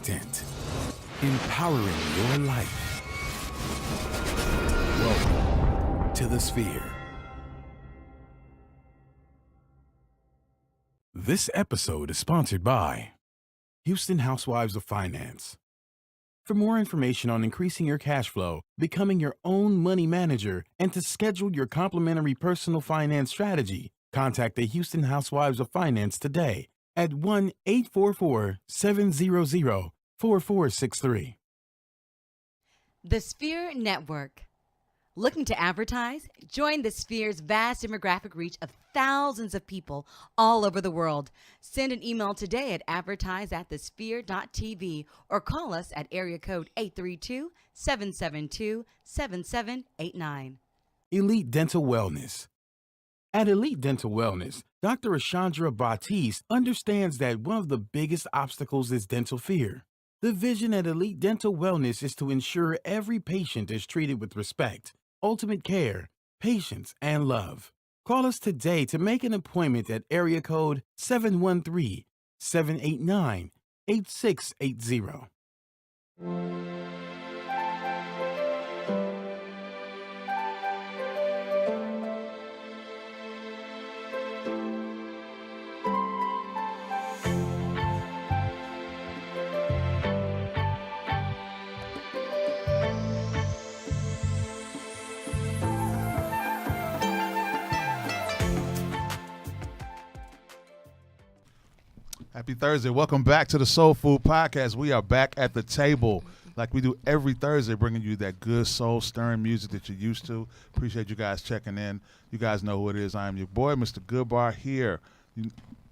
content, empowering your life. Welcome to the Sphere. This episode is sponsored by Houston Housewives of Finance. For more information on increasing your cash flow, becoming your own money manager, and to schedule your complimentary personal finance strategy, contact the Houston Housewives of Finance today at 1-844-700-4463. The Sphere Network. Looking to advertise? Join the Sphere's vast demographic reach of thousands of people all over the world. Send an email today at advertise@thesphere.tv or call us at area code 832-772-7789. Elite Dental Wellness. At Elite Dental Wellness, Dr. Ashandra Batiste understands that one of the biggest obstacles is dental fear. The vision at Elite Dental Wellness is to ensure every patient is treated with respect, ultimate care, patience, and love. Call us today to make an appointment at area code 713-789-8680. Happy Thursday. Welcome back to the Soulfood Podcast. We are back at the table like we do every Thursday, bringing you that good soul-stirring music that you're used to. Appreciate you guys checking in. You guys know who it is. I am your boy, Mr. Goodbar, here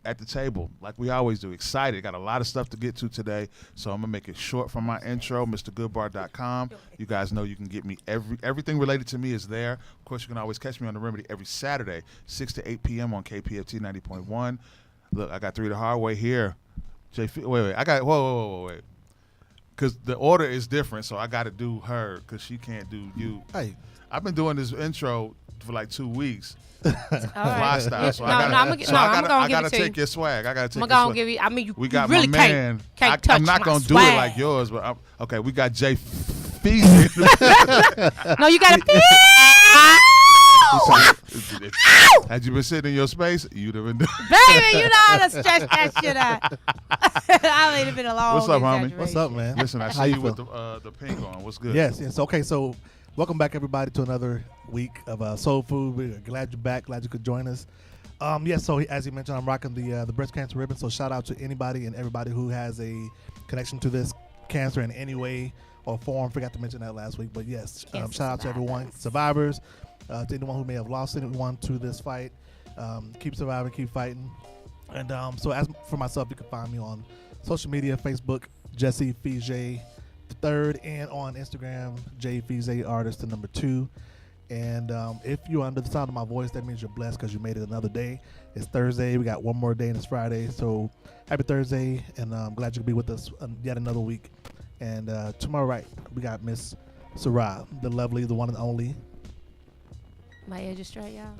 at the table like we always do. Excited. Got a lot of stuff to get to today, so I'm going to make it short from my intro, MrGoodbar.com. You guys know you can get me. Everything related to me is there. Of course, you can always catch me on The Remedy every Saturday, 6 to 8 p.m. on KPFT 90.1. Look, I got 3 the hard way here. Wait. I got wait. Because the order is different, so I got to do her because she can't do you. Hey, I've been doing this intro for like 2 weeks, All fly style. So I gotta take your swag. I gotta take. I'm gonna give you. I mean, we got really my man. can't touch I'm not my gonna swag. do it like yours, but okay. We got Jay Feezy. No, you gotta. Had you been sitting in your space, you'd have been doing. Baby, you know how to stretch that shit out. I mean, it's been a long. What's up, homie? what's up, man? Listen, I How see you you with feel? the pink on. What's good? Yes. Okay, so welcome back, everybody, to another week of Soul Food. We're glad you're back. Glad you could join us. So as you mentioned, I'm rocking the breast cancer ribbon. So shout out to anybody and everybody who has a connection to this cancer in any way or form. Forgot to mention that last week, but yes, shout out to everyone, survivors, to anyone who may have lost anyone to this fight. Keep surviving, keep fighting. And so as for myself, you can find me on social media, Facebook, Jesse Fije III, and on Instagram, J Fije Artist, the number 2. And if you're under the sound of my voice, that means you're blessed because you made it another day. It's Thursday. We got one more day and it's Friday. So happy Thursday, and I'm glad you could be with us yet another week. And tomorrow, right, we got Miss Sarah, the lovely, the one and only. My edge is straight, y'all.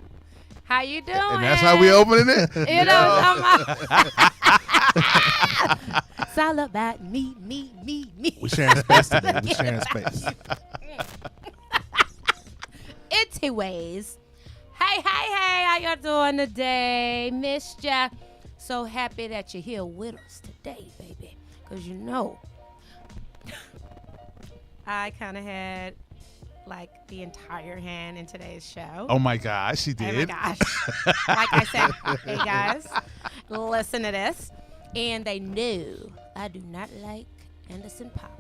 How you doing? And that's how we opening it. You know, it's all about me. We're sharing space today. We're sharing space. Anyways, hey, how y'all doing today? Miss ya. So happy that you're here with us today, baby. Because you know, I kind of had like the entire hand in today's show. Oh my gosh, she did. Oh my gosh. Like I said, hey guys, listen to this. And they knew I do not like Anderson Paak.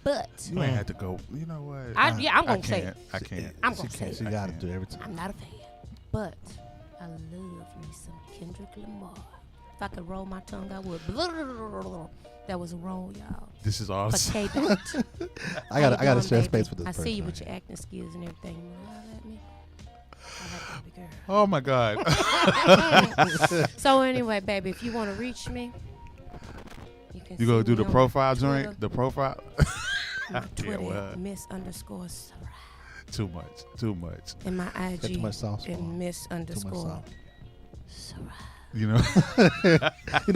But You ain't had to go. You know what? I'm going to say it. I can't. I'm going to say She it. got to do every time. I'm not a fan. But I love me some Kendrick Lamar. If I could roll my tongue, I would. That was wrong, y'all. This is awesome. Okay, I gotta share space with this I person. see you right with here. your acting skills and everything. You know at me. I like baby girl. Oh my God. So anyway, baby, if you want to reach me, can You gonna do see the me on profile Twitter. joint? The profile? My Twitter, well. Miss_Sarah. Too much. And my IG Got too much sauce. and Too much Miss_Sarah. sauce. You know,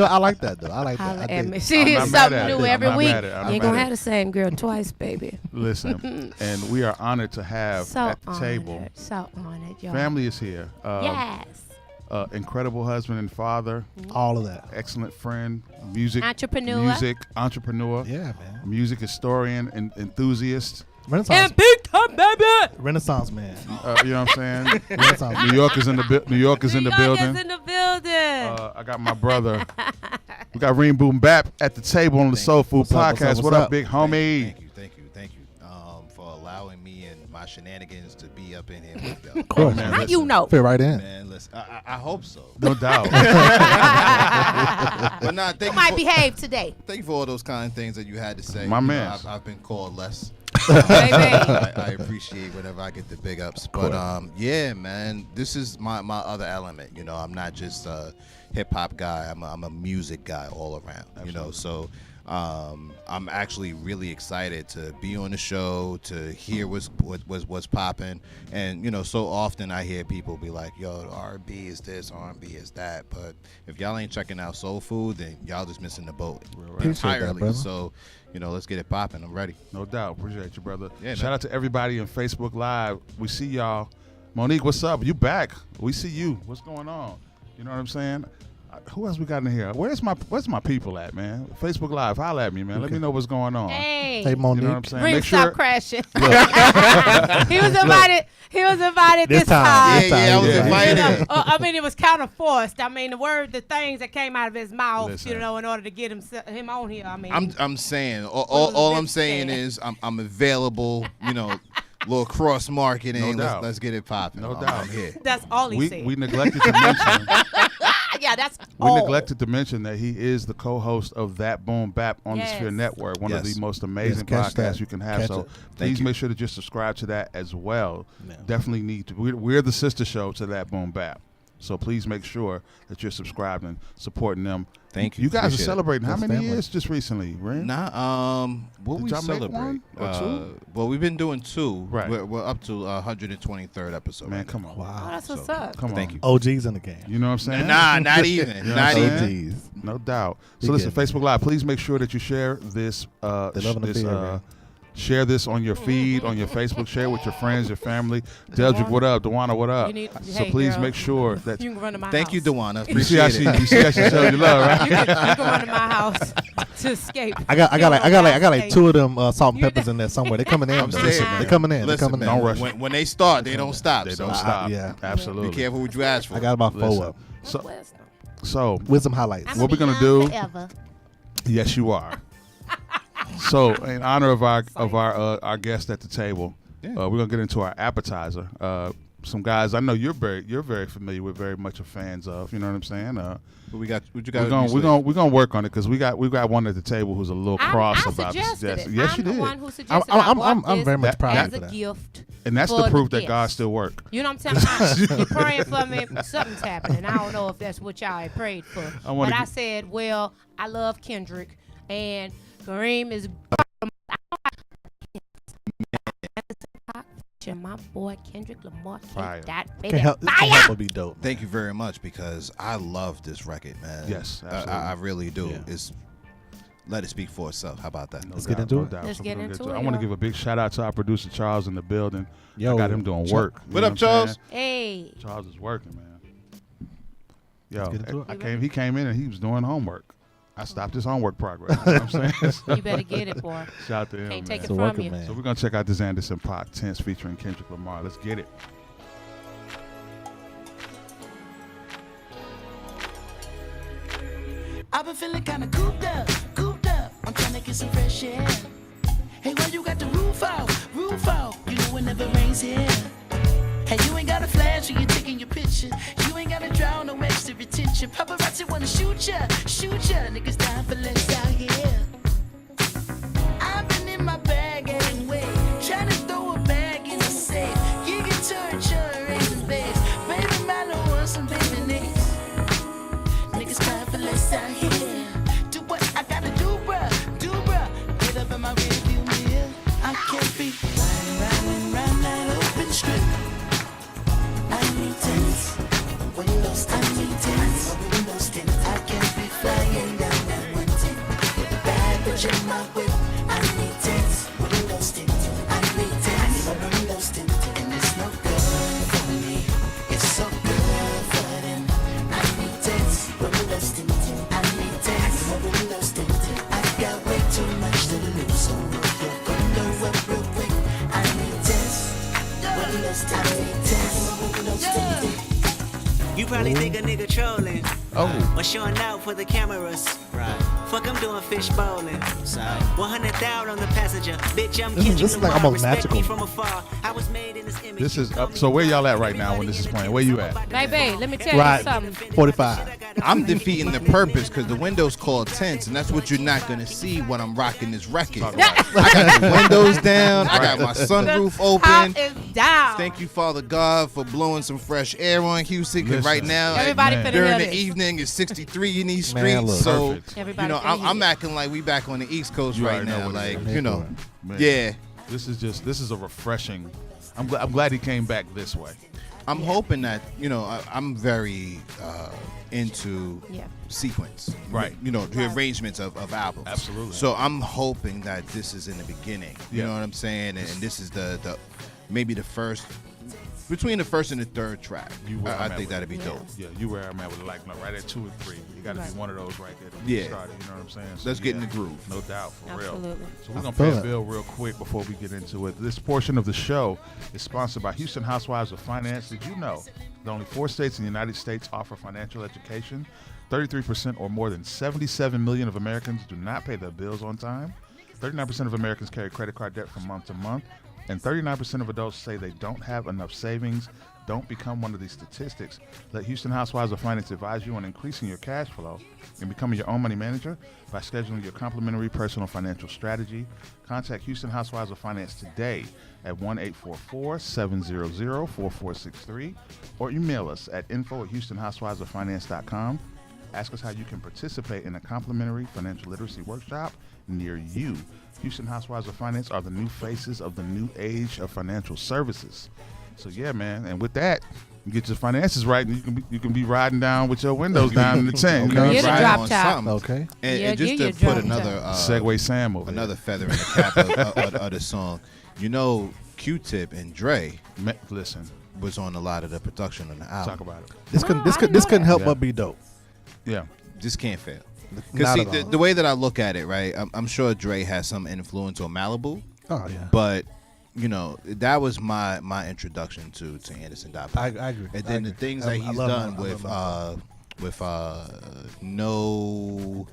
I like that though. I like that. Holla I at dig. me. I'm See, not it's mad something at it. new I'm every not week. mad at it. I'm You ain't not gonna mad have the same girl twice, baby. listen, and we are honored to have So at the table. honored. So honored, y'all. Family is here. Yes. Incredible husband and father, All of that. excellent friend, music Entrepreneur. entrepreneur, Yeah, man. music historian and enthusiast. Renaissance. And big time, baby. Renaissance man. You know what I'm saying? Renaissance. New York is in the New York is in the New York building. is in the building. I got my brother. We got Reem Boom Bap at the table on the Soul Food What's up, Podcast. what's up, What what's up, up? big homie? Thank you for allowing me and my shenanigans to be up in here with y'all. Of course. Man, How listen, you know? Fit right in. Man, listen, I hope so. No doubt. But nah, thank You you might for, behave today. thank you for all those kind things that you had to say. My You know, mans. I've been called less. Baby. I appreciate whenever I get the big ups. But yeah, man, this is my other element. You know, I'm not just a hip hop guy. I'm a music guy all around. You know, so I'm actually really excited to be on the show, to hear what's popping. And you know, so often I hear people be like, "Yo, R&B is this, R&B is that." But if y'all ain't checking out Soul Food, then y'all just missing the boat Appreciate that, entirely. brother. So, you know, let's get it popping. I'm ready. No doubt. Appreciate you, brother. Yeah, Shout man. out to everybody on Facebook Live. We see y'all. Monique, what's up? You back? We see you. What's going on? You know what I'm saying? Who else we got in here? Where's my people at, man? Facebook Live, holla at me, man. Let me know what's going on. Hey. Hey, You know what I'm Monique. saying? Ring Make stop sure. crashing. He was invited. He was invited This this time. time. This time, I was yeah. invited. I mean, it was kind of forced. I mean, the things that came out of his mouth, Listen. in order to get him on here. I mean, I'm saying all I'm saying is I'm available. You know, little cross marketing. No doubt. Let's get it popping. No I'm doubt. here. that's all he We said. neglected to mention. Yeah, that's We all. neglected to mention that he is the co-host of That Boom Bap on the Yes. Sphere Network, one of Yes. the most amazing Yes, catch podcasts that. you can have. Catch So it. please you. make sure to just subscribe to that as well. Yeah. Definitely need to. We're the sister show to That Boom Bap. So please make sure that you're subscribed and supporting them. Thank you. You guys are Appreciate it. celebrating how That's many family. years just recently, right? Nah, what Did we y'all make celebrate? one or two? Well, we've been doing two. Right. We're up to 123rd episode. Man, right come on. Oh, Wow. that's what's So, up. Come on. Thank you. OGs in the game. You know what I'm saying? Nah, not even. You know Not what I'm even. saying? OGs. No doubt. We So listen, get it. Facebook Live, please make sure that you share this They loving the beer, man. share this on your feed, on your Facebook, share it with your friends, your family. Deldrick, what up? Dewana, what up? You need- So hey, please girl. make sure that You can run to my Thank house. you, Dewana. you see how Appreciate she it. showed you love, right? You can run to my house to escape. I got like two of them salt and You peppers in there somewhere. They coming in. I'm though. saying, They man. coming in. They Listen, coming in. man, Don't rush. When they start, they don't stop. They so don't stop. yeah. Absolutely. Be careful what you ask for. I got about Listen. 4 of them. So, so Wisdom highlights. What we gonna do? Yes, you are. So, in honor of our guest at the table, Yeah. we're gonna get into our appetizer. Some guys I know you're very familiar with, very much a fans of. You know what I'm saying? What we got? What you got? We're gonna work on it because we got one at the table who's a little cross I about suggested this. it. Yes, I'm you the did. one who suggested I'm very much That- proud as of a that. gift. And that's for the proof that guests. God still work. You know what I'm saying? You're praying for me. Something's happening. I don't know if that's what y'all had prayed for. I wanna But I get- said, well, I love Kendrick, and Kareem is. My boy Kendrick Lamar, Fire. that baby Can't help, fire. can't help but be dope. Thank you very much because I love this record, man. Yes, absolutely. I really do. Yeah. It's let it speak for itself. How about that? No Let's doubt, get into no it. doubt. Let's So get we're gonna into to it, I want to y'all. give a big shout out to our producer Charles in the building. Yo, I got him doing Chuck. work. You What know up, I'm Charles? saying? Hey, Charles is working, man. Yo, get into it. he came in and he was doing homework. I stopped his homework progress. You know what I'm saying? So, you better get it, boy. shout out to him, Can't man. take it It's a from working you. man. So we're gonna check out this Anderson Paak Tints featuring Kendrick Lamar. Let's get it. I've been feeling kinda cooped up, cooped up. I'm trying to get some fresh air. Hey, why you got the roof out, roof out? You know it never rains here. Hey, you ain't got a flash when you're taking your picture. You ain't gotta draw no extra attention. Paparazzi wanna shoot ya, shoot ya. Niggas dying for less out here. I've been in my bag anyway, trying to throw a bag in the safe. You can turn your raisin base. Baby, my little want some baby names. Niggas crying for less out here. Do what I gotta do, bruh. Get up in my rearview mirror. I can't be riding round that open strip. I need tints. I need tints. I need tints, windows tinted. I need tints, windows tinted. And it's no good for me. It's so good for them. I need tints, windows tinted. I need tints, windows tinted. I've got way too much to lose, so roll your window up real quick. I need tints, windows tinted. I need tints, windows tinted. You probably think a nigga trolling Oh, or showing out for the cameras. Right. Fuck, I'm doing fish bowling. Sorry. 100,000 on the passenger. Bitch, I'm Kendrick this is like Lamar. almost Respect me magical. from afar. I was made in this image. this is up. So where y'all at right now when this is playing? Where you at? Baby, let me tell you Right, something. 45. I'm defeating the purpose because the window's called Tints, and that's what you're not gonna see when I'm rocking this record. I got the windows down. I got my sunroof How open. is down? Thank you, Father God, for blowing some fresh air on Houston. Because right Listen. now, Everybody Man. finna during hear the this. evening, it's 63 in these Man, streets. look. So, Perfect. Everybody you know, finna hear I'm this. acting like we back on the East Coast You right already know now. what it Like, is. you know, Man. yeah. This is a refreshing. I'm glad he came back this way. I'm hoping that, you know, I'm very into Yeah. sequence. Right. You know, the Right. arrangements of albums. Absolutely. So I'm hoping that this is in the beginning. You Yeah. know what I'm saying? And this is the maybe the first, between the first and the third track. You where I I'm at think with that'd be it. dope. Yeah, you where I'm at with it, like right at 2 and 3. You got to Right. be one of those right there. To Yeah. get started, you know what I'm saying? So, Let's get in yeah, the groove. No doubt, for real. Absolutely. So we're I gonna feel pay a that. bill real quick before we get into it. This portion of the show is sponsored by Houston Housewives of Finance. Did you know that only 4 states in the United States offer financial education? 33% or more than 77 million of Americans do not pay their bills on time. 39% of Americans carry credit card debt from month to month. And 39% of adults say they don't have enough savings. Don't become one of these statistics. Let Houston Housewives of Finance advise you on increasing your cash flow and becoming your own money manager by scheduling your complimentary personal financial strategy. Contact Houston Housewives of Finance today at 1-844-700-4463 or email us at info@houstonhousewivesoffinance.com. Ask us how you can participate in a complimentary financial literacy workshop near you. Houston Housewives of Finance are the new faces of the new age of financial services. So yeah, man. And with that, you get your finances right, and you can be riding down with your windows down in the tent. You know what I'm Get a saying? drop on top. something. Okay. And, Yeah, and just get to your put drop another Segway Sam over another feather in the cap of the song, you know, Q-Tip and Dre here. Listen, was on a lot of the production on the album. talk about it. This Wow, couldn't I this didn't could this know couldn't that. help Yeah. but be dope. Yeah. Just can't fail. Not Because see, at all. the way that I look at it, right, I'm sure Dre has some influence on Malibu, Oh yeah. but you know, that was my introduction to Anderson Paak. I agree. And I then the agree. things I- that I he's love done my- I love with no,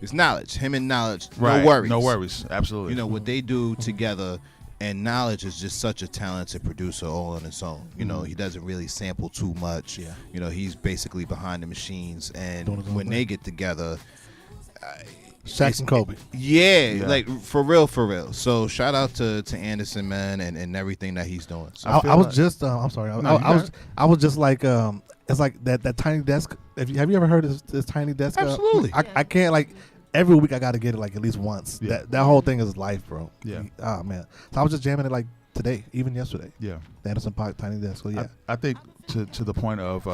it's Knowledge. Him and Knowledge, Right. no worries. No worries. Absolutely. You know what they do together, and Knowledge is just such a talented producer all on his own. You know, he doesn't really sample too much. Yeah. You know, he's basically behind the machines, and Doing his own when thing. they get together, Shaq and Kobe. yeah, Yeah. like for real. So shout out to Anderson, man, and everything that he's doing. So I feel I was like- just I'm sorry. No, you got it. I was just like it's like that tiny desk. Have you ever heard of this tiny desk? Absolutely. I can't like every week I got to get it like at least once. Yeah. That whole thing is life, bro. Yeah. Oh man. So I was just jamming it like today, even yesterday. Yeah. The Anderson Paak tiny desk. So yeah. I think to the point of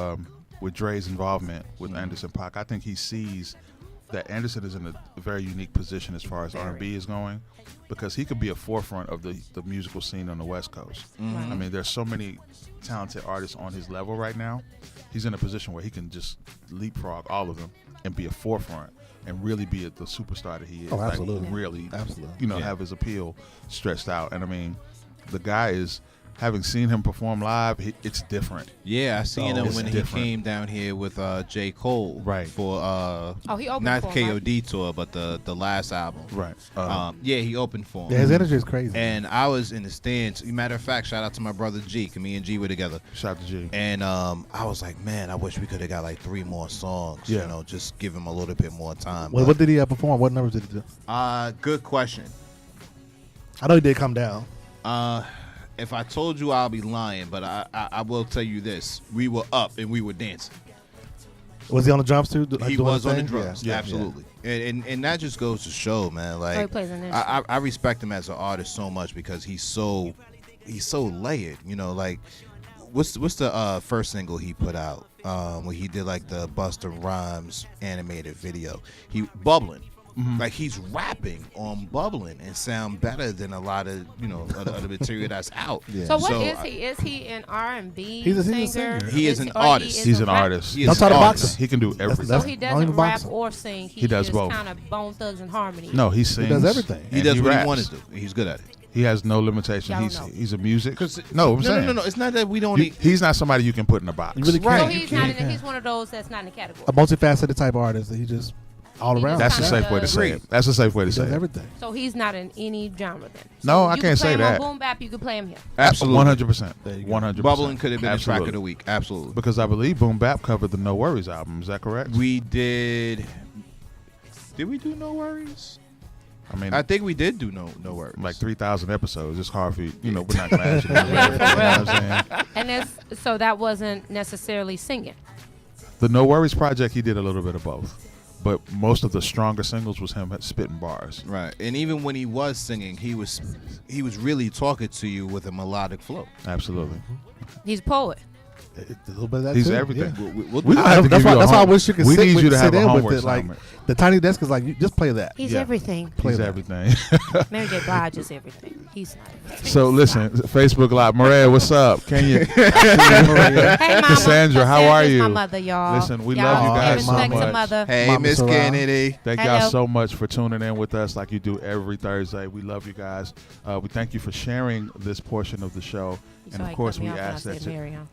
with Dre's involvement with Anderson Paak, I think he sees that Anderson is in a very unique position as far as R&B is going, because he could be a forefront of the musical scene on the West Coast. I mean, there's so many talented artists on his level right now. He's in a position where he can just leapfrog all of them and be a forefront and really be the superstar that he is. Oh, absolutely. Like, really, Absolutely. you know, have his appeal stretched out. And I mean, the guy is, having seen him perform live, it's different. yeah, I seen Oh, him it's when different. he came down here with J. Cole, Right. For he opened not for him, right? KOD tour, but the last album, Right. yeah, he opened for him. Yeah, his energy is crazy. And I was in the stands. Matter of fact, shout out to my brother G. 'Cause me and G were together. Shout out to G. And I was like, man, I wish we could have got like 3 more songs. Yeah. You know, just give him a little bit more time. What did he perform? What numbers did he do? Good question. I know he did come down. If I told you, I'll be lying. But I will tell you this: we were up and we were dancing. Was he on the drums too? Like He doing was his on the thing? drums, Yeah. absolutely. And that just goes to show, man. he Like plays an I respect him as an artist so much because he's so layered. You know, like what's the first single he put out when he did like the Busta Rhymes animated video? He bubbling. Like he's rapping on Bubbling and sound better than a lot of other material that's out. Yeah. So what is he? Is he an R&B He's a singer? singer. He is an artist. He's an artist. He is Don't try an to artist. box him. He can do everything. So he Don't doesn't even rap box him. or sing. He does just both. kind of Bone Thugs and Harmony. No, he sings. does everything. He and does what raps. he wanted to. He's good at it. He has no limitation. Y'all He's know. he's a music. No, I'm saying. No. It's not that we don't. He's not somebody you can put in a box. You really Right. So can't. he's You not. can't. He's one of those that's not in the category. A multifaceted type of artist that he just all He around. That's the kinda safe way to does. say it. That's the safe way to He say does it. everything. So he's not in any genre then. No, So I you can't say can play him that. on Boom Bap, you can play him here. Absolutely. 100%. There you go. 100%. Bubbling could have been the track of Absolutely. the week. Absolutely. Because I believe Boom Bap covered the No Worries album. Is that correct? We did. Did we do No Worries? I mean, I think we did do No Worries. like 3,000 episodes. It's hard for you. We're not going to ask you to do everything. You know what I'm saying? And so that wasn't necessarily singing. The No Worries project, he did a little bit of both. But most of the stronger singles was him spitting bars. Right, and even when he was singing, he was really talking to you with a melodic flow. Absolutely. He's a poet. A little bit of that He's too. everything. Yeah. We'll We gonna have to That's give you why, a that's why I home- wish you could we sit, need with, you to have sit a in with homework it. Like assignment. the tiny desk is like, you just play that. He's Yeah. everything. Play He's that. everything. Mary J. Blige is everything. He's not everything. So listen, Facebook Live. Maria, what's up? Can you? Hey, Mama. Cassandra, how are Cassandра's you? my mother, y'all. Listen, we Y'all love you pay guys so respect to much. mother. Hey, Mama Miss Sarah. Kennedy. Thank Hello. y'all so much for tuning in with us like you do every Thursday. We love you guys. We thank you for sharing this portion of the show. And of course, we ask that you.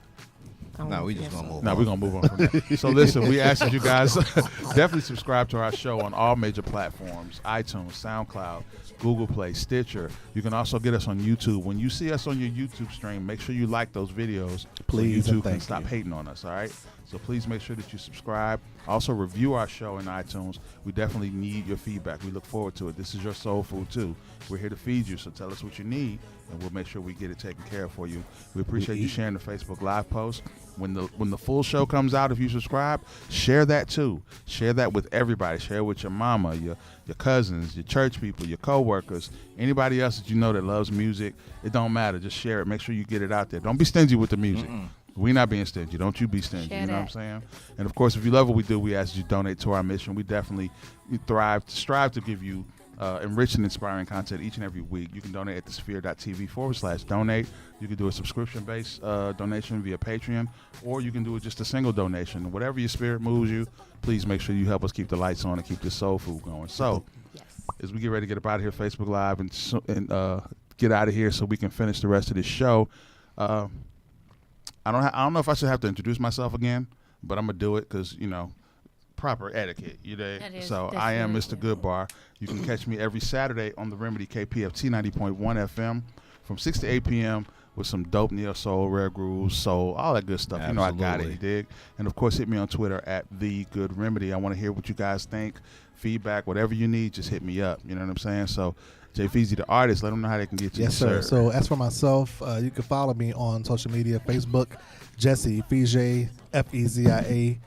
No, we just gonna move. No, we're going to move on from there. So listen, we ask that you guys definitely subscribe to our show on all major platforms, iTunes, SoundCloud, Google Play, Stitcher. You can also get us on YouTube. When you see us on your YouTube stream, make sure you like those videos Please so and YouTube can thank stop you. hating on us, all right? So please make sure that you subscribe. Also review our show in iTunes. We definitely need your feedback. We look forward to it. This is your soul food too. We're here to feed you, so tell us what you need, and we'll make sure we get it taken care of for you. We appreciate you sharing the Facebook Live post. When the full show comes out, if you subscribe, share that too. Share that with everybody. Share it with your mama, your cousins, your church people, your coworkers, anybody else that you know that loves music. It don't matter. Just share it. Make sure you get it out there. Don't be stingy with the music. We're not being stingy. Don't you be stingy. Share You know what I'm that. saying? And of course, if you love what we do, we ask you to donate to our mission. We definitely strive to give you enriching, inspiring content each and every week. You can donate at thesphere.tv/donate. You can do a subscription-based donation via Patreon, or you can do it just a single donation. Whatever your spirit moves you, please make sure you help us keep the lights on and keep this soul food going. So, as we get ready to get up out of here, Facebook Live, and get out of here so we can finish the rest of this show, I don't know if I should have to introduce myself again, but I'm gonna do it because proper etiquette. That is So I am Mr. definitely- Goodbar. You can catch me every Saturday on the Remedy KPFT 90.1 FM from 6 to 8 p.m. with some dope neo soul, rare grooves, soul, all that good stuff. You know I got it. You dig? And of course, hit me on Twitter at The Good Remedy. I want to hear what you guys think, feedback, whatever you need. Just hit me up. You know what I'm saying? So. Jay Feezy, the artist, let them know how they can get you. Yes, sir. So as for myself, you can follow me on social media, Facebook, Jesse Fije, Fezia,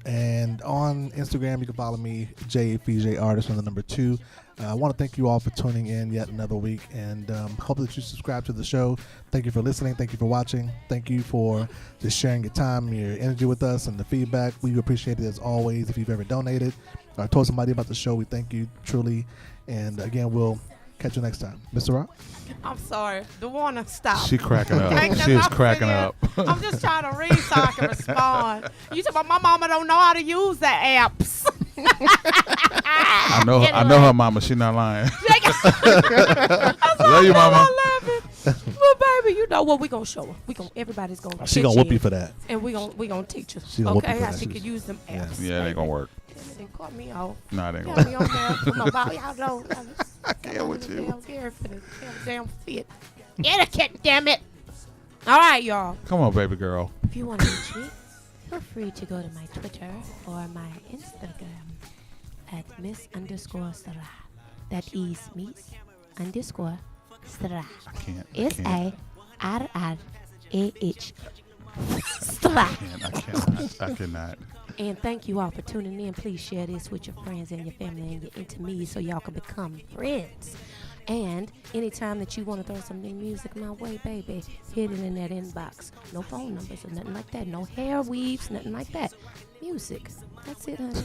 and on Instagram you can follow me, J Fije Artist on the number 2. I want to thank you all for tuning in yet another week, and hope that you subscribe to the show. Thank you for listening. Thank you for watching. Thank you for just sharing your time, your energy with us, and the feedback. We appreciate it as always. If you've ever donated or told somebody about the show, we thank you truly. And again, we'll catch you next time. Mr. Rock? I'm sorry. The Warner, stop. She cracking up. Okay, 'cause She is I'm cracking sitting up. here, I'm just trying to read so I can respond. You talking about my mama don't know how to use the apps. I know her mama. She not lying. Love you, mama. I love it. Well, baby, you know what? We gonna show her. Everybody's gonna. She gonna whoop you for that. And we gonna teach her. She gonna whoop you okay, for how that. she could use them apps. Yeah, it ain't gonna work. Then cut me off. Nah, it ain't Got gonna me work. on there. Put my ball. Y'all know. I can't with you. Damn Gary for the damn fit. Etiquette, damn it. All right, y'all. Come on, baby girl. If you want to reach me, feel free to go to my Twitter or my Instagram at Miss_Sarah. That is Miss_Sarah. I can't. SARRAH. I cannot. And thank you all for tuning in. Please share this with your friends and your family and your intimates so y'all can become friends. And anytime that you want to throw some new music my way, baby, hit it in that inbox. No phone numbers or nothing like that. No hair weaves, nothing like that. Music. That's it, honey.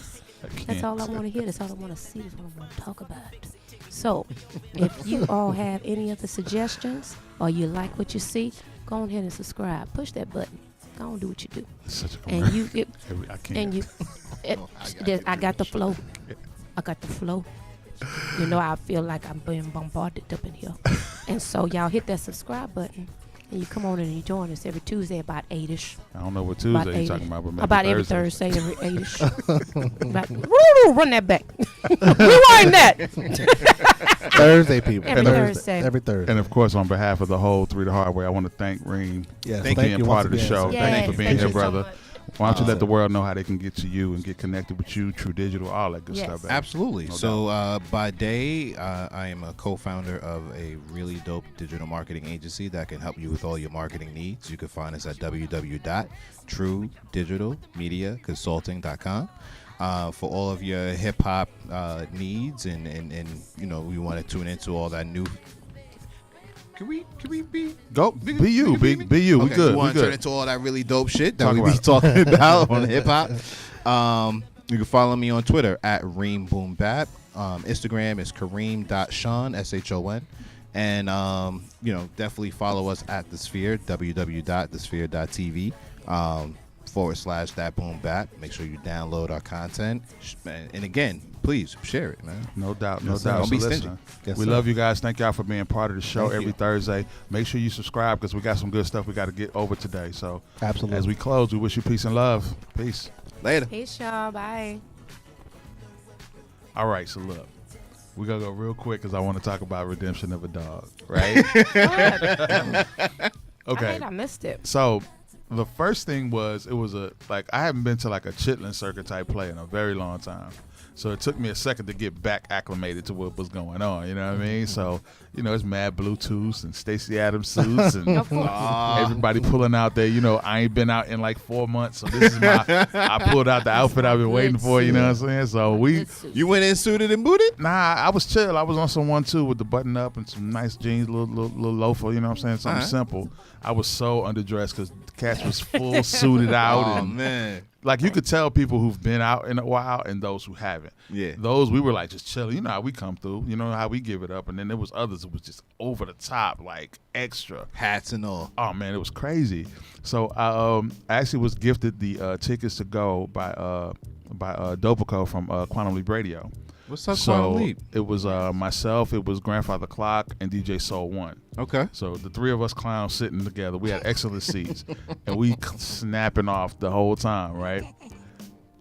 That's all I want to hear. That's all I want to see. That's what I want to talk about. So, if you all have any other suggestions or you like what you see, go ahead and subscribe. Push that button. Go on, do what you do. It's such a And you get, I can't. and you, I got the flow. I got the flow. You know, I feel like I'm being bombarded up in here. And so y'all hit that subscribe button. And you come on in and you join us every Tuesday about 8-ish. I don't know what Tuesday you're talking about, but maybe About every Thursday. Thursday, every 8-ish. Run that back. Rewind that. Thursday, people. Every Thursday. Every Thursday. And of course, on behalf of the whole Three the Hard Way, I want to thank Reem Yes, for thank being you part once of the again, show. sir. Thank you for being here, so brother. much. Why don't you let the world know how they can get to you and get connected with you, True Digital, all that good Yes. stuff. Baby. Absolutely. No So by day, I am a co-founder of a really dope digital marketing agency that can help you with all your marketing needs. You can find us at www.truedigitalmediaconsulting.com. For all of your hip hop needs and you know, we want to tune into all that new. Can we be Go, be you, be you. We okay, good. We want We to turn good. into all that really dope shit that Talk we about be it. talking about on hip hop. You can follow me on Twitter at Reem Boom Bap. Instagram is Kareem.Sean, SHON. And, you know, definitely follow us at The Sphere, www.thesphere.tv. /that boom bap. Make sure you download our content. And again, please share it, man. No doubt, no Yes, sir. doubt. Don't be So stingy. listen, Yes, we sir. love you guys. Thank y'all for being part of the show Thank every you. Thursday. Make sure you subscribe because we got some good stuff we got to get over today. So Absolutely. as we close, we wish you peace and love. Peace. Later. Peace, y'all. Bye. All right, so look, we're going to go real quick because I want to talk about Redemption of a Dog, right? I Okay. think I missed it. So the first thing was, it was I haven't been to like a Chitlin Circuit type play in a very long time. So it took me a second to get back acclimated to what was going on. You know what I mean? So, you know, it's mad Bluetooth and Stacey Adams suits and everybody pulling out there. You know, I ain't been out in like 4 months. So this is I pulled out the outfit I've been waiting for. You know what I'm saying? So You went in suited and booted? Nah, I was chill. I was on some 1-2 with the button up and some nice jeans, little loafer, you know what I'm saying? Something simple. I was so underdressed because the cats was full suited out. Oh, and man. like, you could tell people who've been out in a while and those who haven't. Yeah. Those, we were like just chilling. You know how we come through. You know how we give it up. And then there was others that was just over the top, like extra. Hats and all. Oh, man, it was crazy. So I actually was gifted the tickets to go by Dopico from Quantum Leap Radio. What's up, So Quantum Leap? it was myself, it was Grandfather Clock, and DJ Soul One. Okay. So the three of us clowns sitting together, we had excellent seats, and we snapping off the whole time, right?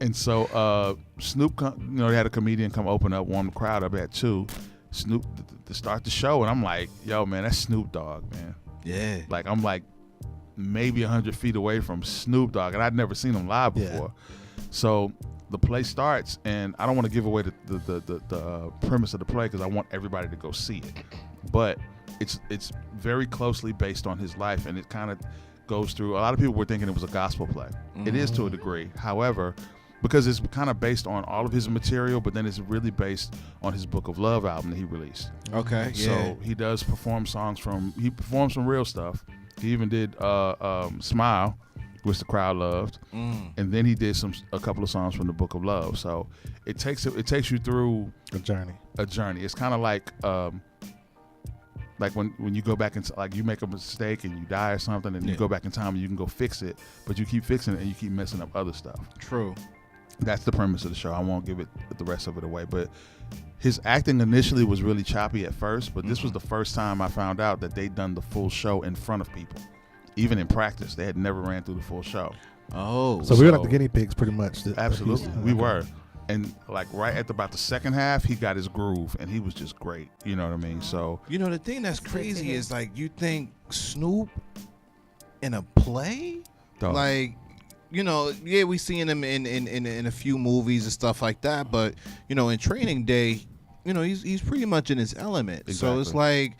And so Snoop, they had a comedian come open up, warm the crowd up at 2. Snoop to start the show, and I'm like, yo, man, that's Snoop Dogg, man. Yeah. Like, I'm like maybe 100 feet away from Snoop Dogg, and I'd never seen him live Yeah. before. So the play starts, and I don't want to give away the premise of the play because I want everybody to go see it. But it's very closely based on his life, and it kind of goes through. A lot of people were thinking it was a gospel play. It is to a degree. However, because it's kind of based on all of his material, but then it's really based on his Book of Love album that he released. Okay. Yeah. So he does perform he performs some real stuff. He even did Smile, which the crowd loved, and then he did a couple of songs from the Book of Love. So it takes you through A journey. a journey. It's kind of like when you go back and like you make a mistake and you die or something, and you go back in time and you can go fix it, but you keep fixing it and you keep messing up other stuff. True. That's the premise of the show. I won't give the rest of it away, but his acting initially was really choppy at first, but this was the first time I found out that they'd done the full show in front of people. Even in practice, they had never ran through the full show. Oh. So we were like the guinea pigs, pretty much. Absolutely, we Okay. were. And like right at about the second half, he got his groove, and he was just great. You know what I mean? So You know, the thing that's crazy is like you think Snoop in a play? dog, Like, you know, yeah, we seen him in a few movies and stuff like that, but you know, in Training Day, you know, he's pretty much in his element. So it's Exactly. like,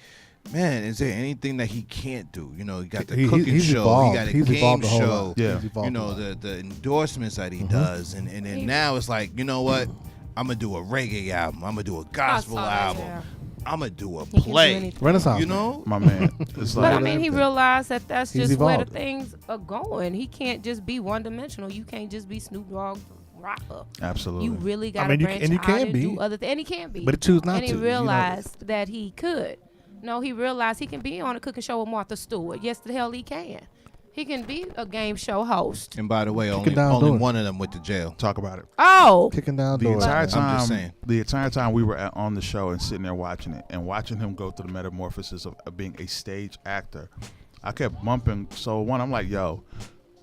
man, is there anything that he can't do? You know, he got the He- cooking he's show, evolved. he got a He's game evolved a whole show. lot. Yeah. He's evolved You know, a lot. the endorsements that he does, and then now it's like, you know what? I'm gonna do a reggae album. I'm gonna do a gospel album. Yeah. I'm gonna do a He can do play. anything. Renaissance. You know? my man, it's But I like mean, he realized that that's He's just where the evolved. things are going. He can't just be one dimensional. You can't just be Snoop Dogg rapper. Absolutely. You really got to mean, branch you out can and be. do other things. And he can be. But he choose not and to. And he realized that he could. No, he realized he can be on a cooking show with Martha Stewart. Yes, the hell he can. He can be a game show host. And by the way, Kicking only down one of them went to jail. Talk about it. Oh. Kicking down The doors. entire I'm just saying. time, the entire time we were on the show and sitting there watching it and watching him go through the metamorphosis of being a stage actor, I kept bumping. So one, I'm like, yo,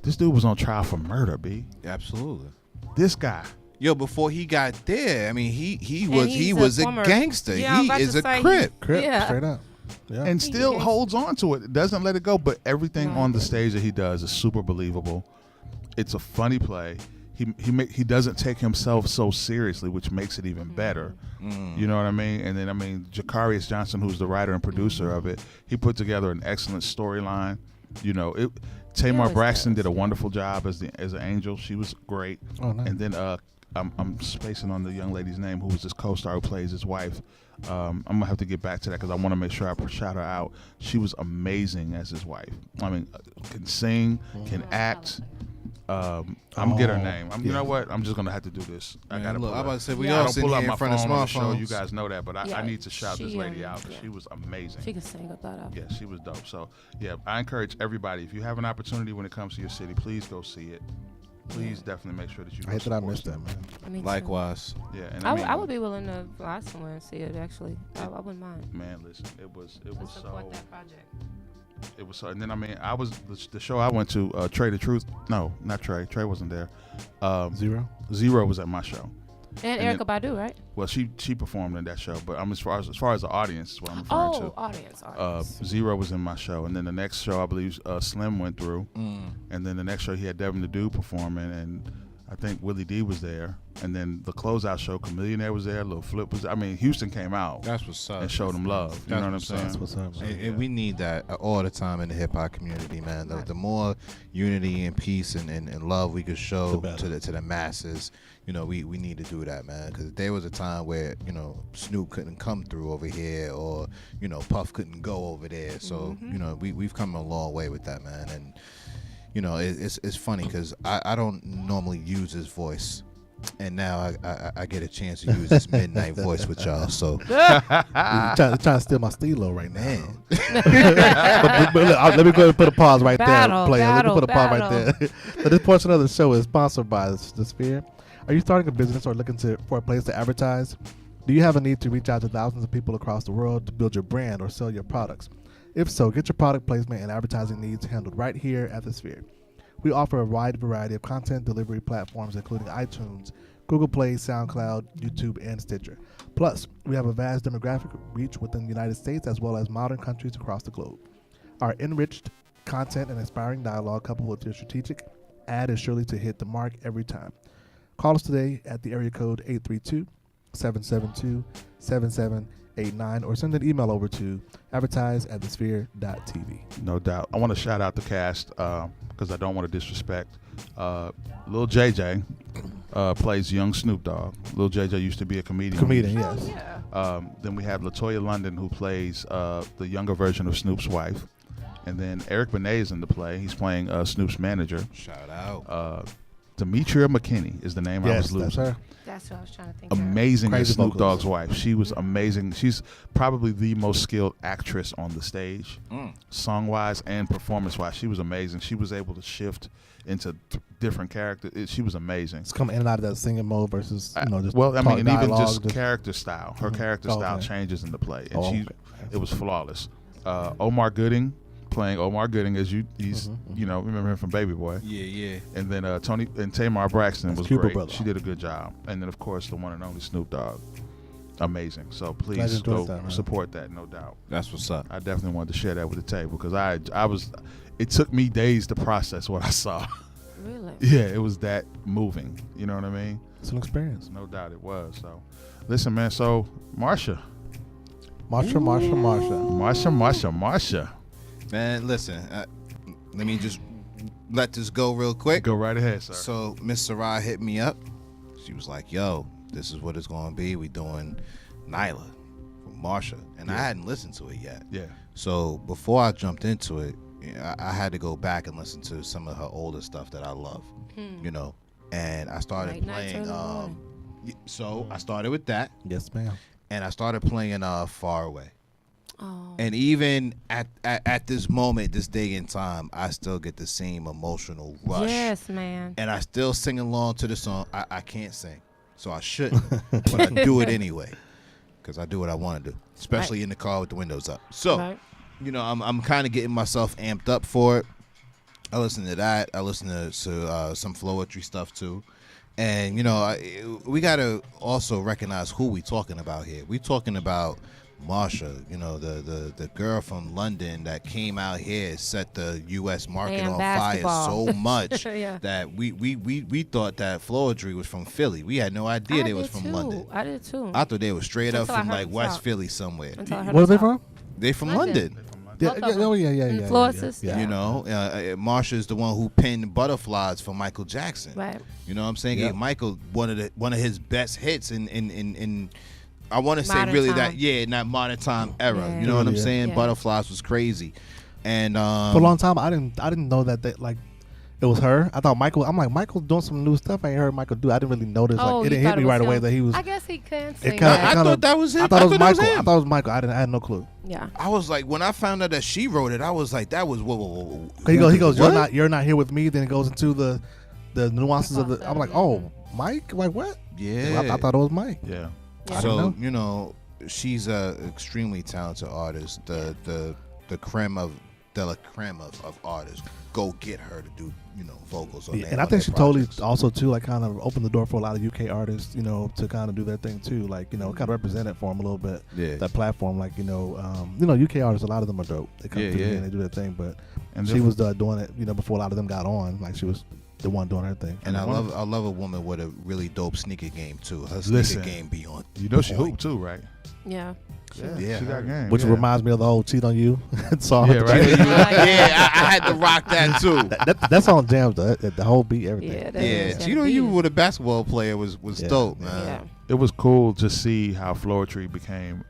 this dude was on trial for murder, B. Absolutely. This guy. Yo, before he got there, I mean, he he's was a former- gangster. Yeah, I was He about is to a say crip. Crip, Yeah. straight up. Yeah. And still Yes. holds on to it. Doesn't let it go. But everything Right. on the stage that he does is super believable. It's a funny play. He doesn't take himself so seriously, which makes it even better. You know what I mean? And then Jakarius Johnson, who's the writer and producer of it, he put together an excellent storyline. You know, Tamar always Braxton does, did a wonderful job as an angel. She was great. Oh, nice. And then I'm spacing on the young lady's name who was his co-star who plays his wife. I'm gonna have to get back to that because I want to make sure I shout her out. She was amazing as his wife. I mean, can sing, can act. I'm gonna get her name. You know what? I'm just gonna have to do this. I gotta. Look, pull I'm up. about to say, we I all don't sitting pull out here my in front of phone on the show. smartphones. You guys know that, but Yeah, I need to shout this she, lady out because yeah. she was amazing. She can sing about it. Yeah, she was dope. So yeah, I encourage everybody, if you have an opportunity when it comes to your city, please go see it. Please definitely make sure that you. I hate that I missed that, man. Me too. Likewise. Yeah, and I would be willing to fly somewhere and see it. Actually, I wouldn't mind. Man, listen, it was To so. support that project. It was so, and then I was the show I went to. Trey the Truth. No, not Trey. Trey wasn't there. Zero. Zero was at my show. And And Erykah Badu, right? Well, she performed in that show, but as far as the audience is what I'm referring Oh, to. audience. Zero was in my show, and then the next show I believe Slim went through, Mm. and then the next show he had Devin the Dude performing, and I think Willie D was there, and then the closeout show, Chamillionaire was there, Lil Flip was. I mean, Houston came out That's what's up. and showed them love. You That's know what I'm what's up. saying? That's what's up, man. And we need that all the time in the hip hop community, man. The more unity and peace and love we could show to the masses, you know, we need to do that, man. Because there was a time where, you know, Snoop couldn't come through over here, or, you know, Puff couldn't go over there. So you know, we've come a long way with that, man. And you know, it's funny because I don't normally use his voice. And now I get a chance to use this midnight voice with y'all. So You're trying to steal my stilo right now. but look, let me go ahead and put a pause right there, player. Let me put a pause right there. So this portion of the show is sponsored by The Sphere. Are you starting a business or looking for a place to advertise? Do you have a need to reach out to thousands of people across the world to build your brand or sell your products? If so, get your product placement and advertising needs handled right here at The Sphere. We offer a wide variety of content delivery platforms, including iTunes, Google Play, SoundCloud, YouTube, and Stitcher. Plus, we have a vast demographic reach within the United States as well as modern countries across the globe. Our enriched content and inspiring dialogue coupled with your strategic ad is surely to hit the mark every time. Call us today at the area code 832-772-7789 or send an email over to advertise@thesphere.tv. No doubt. I want to shout out the cast because I don't want to disrespect. Lil JJ plays young Snoop Dogg. Lil JJ used to be a comedian. Yes. Then we have LaToya London, who plays the younger version of Snoop's wife. And then Eric Benet is in the play. He's playing Snoop's manager. shout out. Demetria McKinney is the name I was Yes, losing. that's her. That's what I was trying to think of. Amazing as Crazy Snoop vocals. Dogg's wife. She was amazing. She's probably the most skilled actress on the stage, song-wise and performance-wise. She was amazing. She was able to shift into different characters. She was amazing. It's coming in and out of that singing mode versus, just and talk even dialogue, just character style. Her character style Okay. changes in the play, and Oh, okay. it was flawless. Omar Gooding playing Omar Gooding as he's remember him from Baby Boy. Yeah. And then Tony and Tamar Braxton That's was Cuba great. Brother. She did a good job. And then of course the one and only Snoop Dogg, amazing. So Glad please you enjoyed go that, man. support that, no doubt. That's what's up. I definitely wanted to share that with the table because I was. It took me days to process what I saw. Really? Yeah, it was that moving. You know what I mean? It's an experience. No doubt it was. So, listen, man. So Marsha. Marsha. Man, listen, let me just let this go real quick. Go right ahead, sir. So Miss Sarai hit me up. She was like, yo, this is what it's going to be. We doing NYLA from Marsha. And I hadn't listened to it yet. Yeah. So before I jumped into it, I had to go back and listen to some of her older stuff that I love. You know, and I started Late night playing. till the morning. So I started with that, Yes, ma'am. and I started playing Far Away. Oh. And even at this moment, this day and time, I still get the same emotional rush. Yes, man. And I still sing along to the song. I can't sing, so I shouldn't, but I do it anyway because I do what I want to do, especially in the car with the windows up. So, Right. you know, I'm kind of getting myself amped up for it. I listen to that. I listen to some Flowetry stuff too. And, you know, we got to also recognize who we talking about here. We talking about Marsha, you know, the girl from London that came out here, set the U.S. market And on basketball. fire so much Yeah. that we thought that Flowetry was from Philly. We had no idea they was from London. I did too. I thought they was straight up Until I from heard like them West talk. Philly somewhere. Until I heard Where are them they talk. from? They from London. London. Yeah, Both of them. yeah. Influences, yeah. You know, Marsha is the one who pinned Butterflies for Michael Jackson. Right. You know what I'm saying? Yep. Gave Michael one of his best hits in I want to say Modern really time. that in that modern time era. Yeah. You know what I'm Yeah. saying? Yeah. Butterflies was crazy. And For a long time, I didn't know that it was her. I thought Michael. I'm like, Michael doing some new stuff. I ain't heard Michael do. I didn't really notice. Oh, Like, it you didn't thought hit me it was right away him? that he was. I guess he can sing. It kinda- I thought that was him. I thought it was Michael. him. I thought it was Michael. I had no clue. Yeah. I was like, when I found out that she wrote it, I was like, that was whoa. He goes. What? You're not here with me. Then it goes into the nuances of the. I'm like, oh, Mike. Like what? Yeah. I thought it was Mike. Yeah. Yeah. So know. you know, she's a extremely talented artist. The creme of la creme of artists. Go get her to do vocals on Yeah, that. and I on think their she totally projects. also too like kind of opened the door for a lot of UK artists, to kind of do their thing too. Like kind of represent it for them a little bit. Yeah. That platform, like UK artists, a lot of them are dope. They come Yeah, through yeah. here and they do their thing. But And she was doing it, before a lot of them got on. Like she was the one doing her thing. And I love a woman with a really dope sneaker game too. Her sneaker Listen, game be on. You know she point. hooped too, right? Yeah. Yeah. She got game. Which yeah. reminds me of the whole "Cheat on You" song. Yeah, right. Yeah, I had to rock that too. That song jams the whole beat, everything. Yeah. That Yeah, is you know, you beat. with a basketball player was Yeah. dope, man. Yeah. It was cool to see how Flowetry became.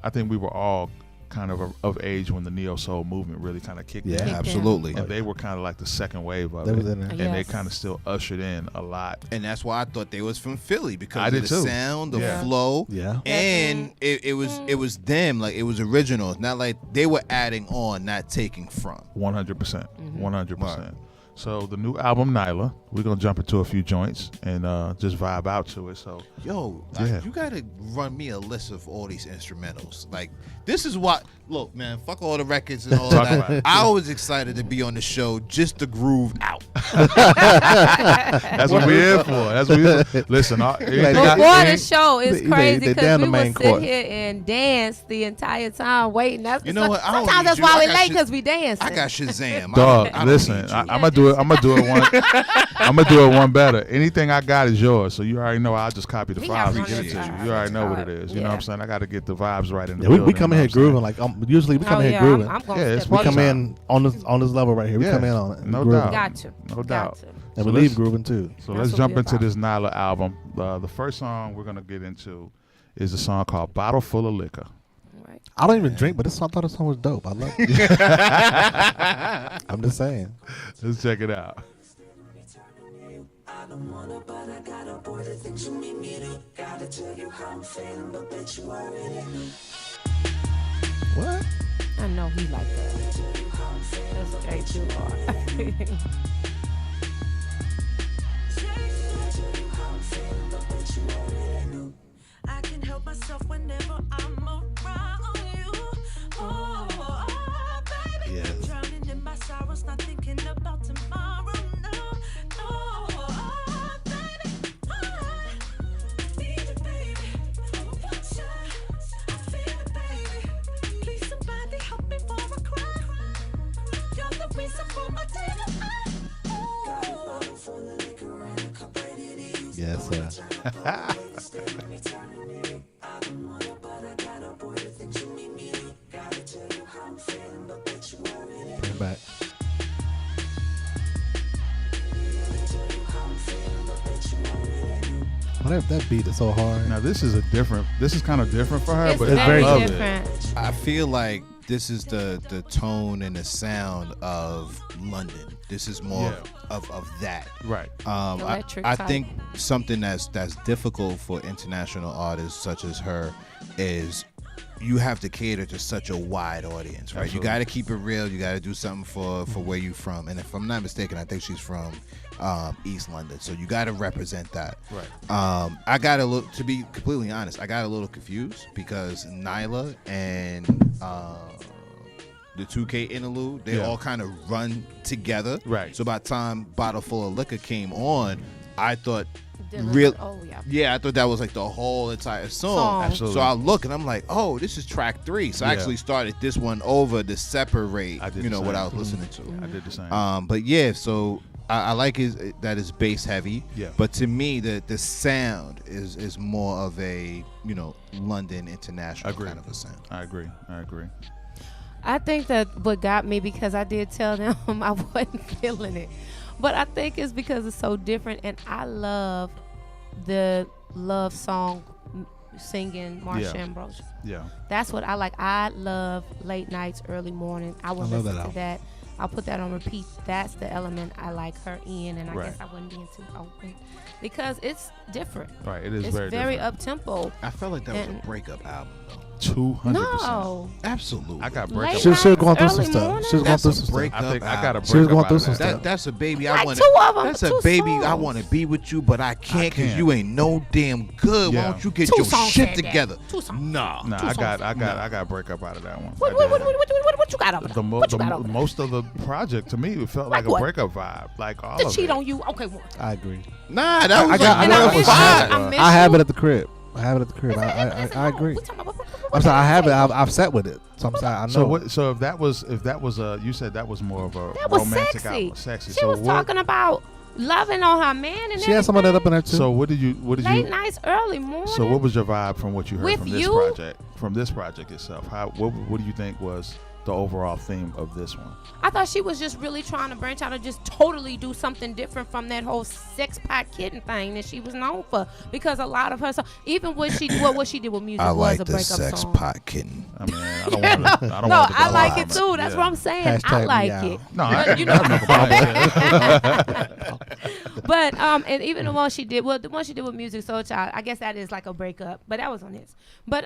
I think we were all kind of age when the neo soul movement really kind of kicked Yeah. in. Absolutely. And they were kind of like the second wave of They it. was in there. And they Yes. kind of still ushered in a lot. And that's why I thought they was from Philly because I of did the too. sound, the Yeah. flow, Yeah. and it was them, like it was original. It's not like they were adding on, not taking from. 100%. Mm-hmm. 100%. Right. So the new album, NYLA, we're going to jump into a few joints and just vibe out to it. So Yo, Yeah. you gotta run me a list of all these instrumentals. Like this is what. Look, man, fuck all the records and all Talk about that. it. I was excited to be on the show just to groove out. that's what we're here for. That's what we're here for. Listen, everything I- Before the show, it's they crazy down because the we main would sit court. here and dance the entire time waiting. That's You know what? I don't Sometimes need that's you. why I we got late shit- because we dancing. I got Shazam. Dog, I don't listen, need you. I'm gonna do it. I'm gonna do it one. I'm gonna do it one better. Anything I got is yours, so you already know. I'll just copy the He files got and give it to one you. inside. You already know what it Alright. is. You know what I'm Yeah. saying? I got to get the vibes right in the Yeah, we building, come you in know here what I'm grooving. Like usually we come Oh, in here yeah, grooving. I'm gonna Yeah, it's step We on come it. in on this level right here. We Yeah. come in on it. No grooving. doubt. Got to. No Got doubt. to. And So we leave let's- grooving too. So That's let's what jump we into about. this NYLA album. The first song we're gonna get into is a song called "Bottle Full of Liquor." Right. I don't even drink, but I thought this song was dope. I love it. I'm just saying. Let's check it out. What? I know he like that. That's straight too hard. I can help myself whenever I'm around you. Oh, baby. Yes. Drowning in my sorrows, not thinking about tomorrow. No, oh, baby. I need you, baby. One shot, I feel it, baby. Please, somebody help me for a cry. You're the reason for my day. Yes, sir. Bring it back. Oh, that beat is so hard. Now this is kind of different for her, It's but It's I very love different. I feel like this is the tone and the sound of London. This is more of that. Right. Electric I type. think something that's difficult for international artists such as her is you have to cater to such a wide audience, right? Absolutely. You got to keep it real. You got to do something for where you from. And if I'm not mistaken, I think she's from East London. So you got to represent that. Right. I got a little, to be completely honest, I got a little confused because NYLA and the 2K interlude, they all kind of run together. Right. So by the time Bottle Full of Liquor came on, I thought I thought that was like the whole entire song. Absolutely. So I look and I'm like, oh, this is track 3. So I actually started this one over to separate, what I was listening to. I did the same. But yeah, so I like that it's bass heavy. Yeah. But to me, the sound is more of a London international kind of a sound. I agree. I think that what got me, because I did tell them I wasn't feeling it, but I think it's because it's so different, and I love the love song singing Marsha Ambrosius. Yeah. That's what I like. I love late nights, early morning. I will listen to that. I'll put that on repeat. That's the element I like her in, and I guess I wasn't being too open because it's different. Right, it is it's very different. up tempo. I felt like that was a breakup album, though. 200%. No, absolutely. I got Late breakup. She was going through early some stuff. morning? She was going That's through a some stuff. breakup I think I got a album. breakup. She was going out through of some that. stuff. That's a baby. like I want. two of them. That's two a baby. I songs. want to be with you, but I can't because can't. you ain't no damn good. Yeah. Why don't you get Two your songs shit said that. together? Two songs. Nah. Nah, Two I songs. got breakup out of that one. What you got over there? What you got over there? Most of the project to me it felt like a what? breakup vibe. Like all To of cheat it. on you? Okay, well, I agree. Nah, that was I got And I it miss for you. sure. I miss I have you. it at the crib. I agree. I'm sorry. I have it. I've sat with it. So I'm sorry. I know. So what? So if that was you said that was more of a that was romantic sexy. album, sexy. She so was what, talking about loving on her man and She had some of that up in there too. So what did you? late nights, early morning. So what was your vibe from what you heard With from this you? project? From this project itself, what do you think was the overall theme of this one? I thought she was just really trying to branch out and just totally do something different from that whole sex pot kitten thing that she was known for. Because a lot of her songs, even what she did with music I was like a the breakup sex song. pot kitten. I mean, I don't want to. I don't No, want to I like go it too. That's what I'm saying. I Hashtag like meow. it. No, I But, you know, have no problem with it. but and even the one she did, the one she did with Music Soul Child, I guess that is like a breakup. But that was on his. But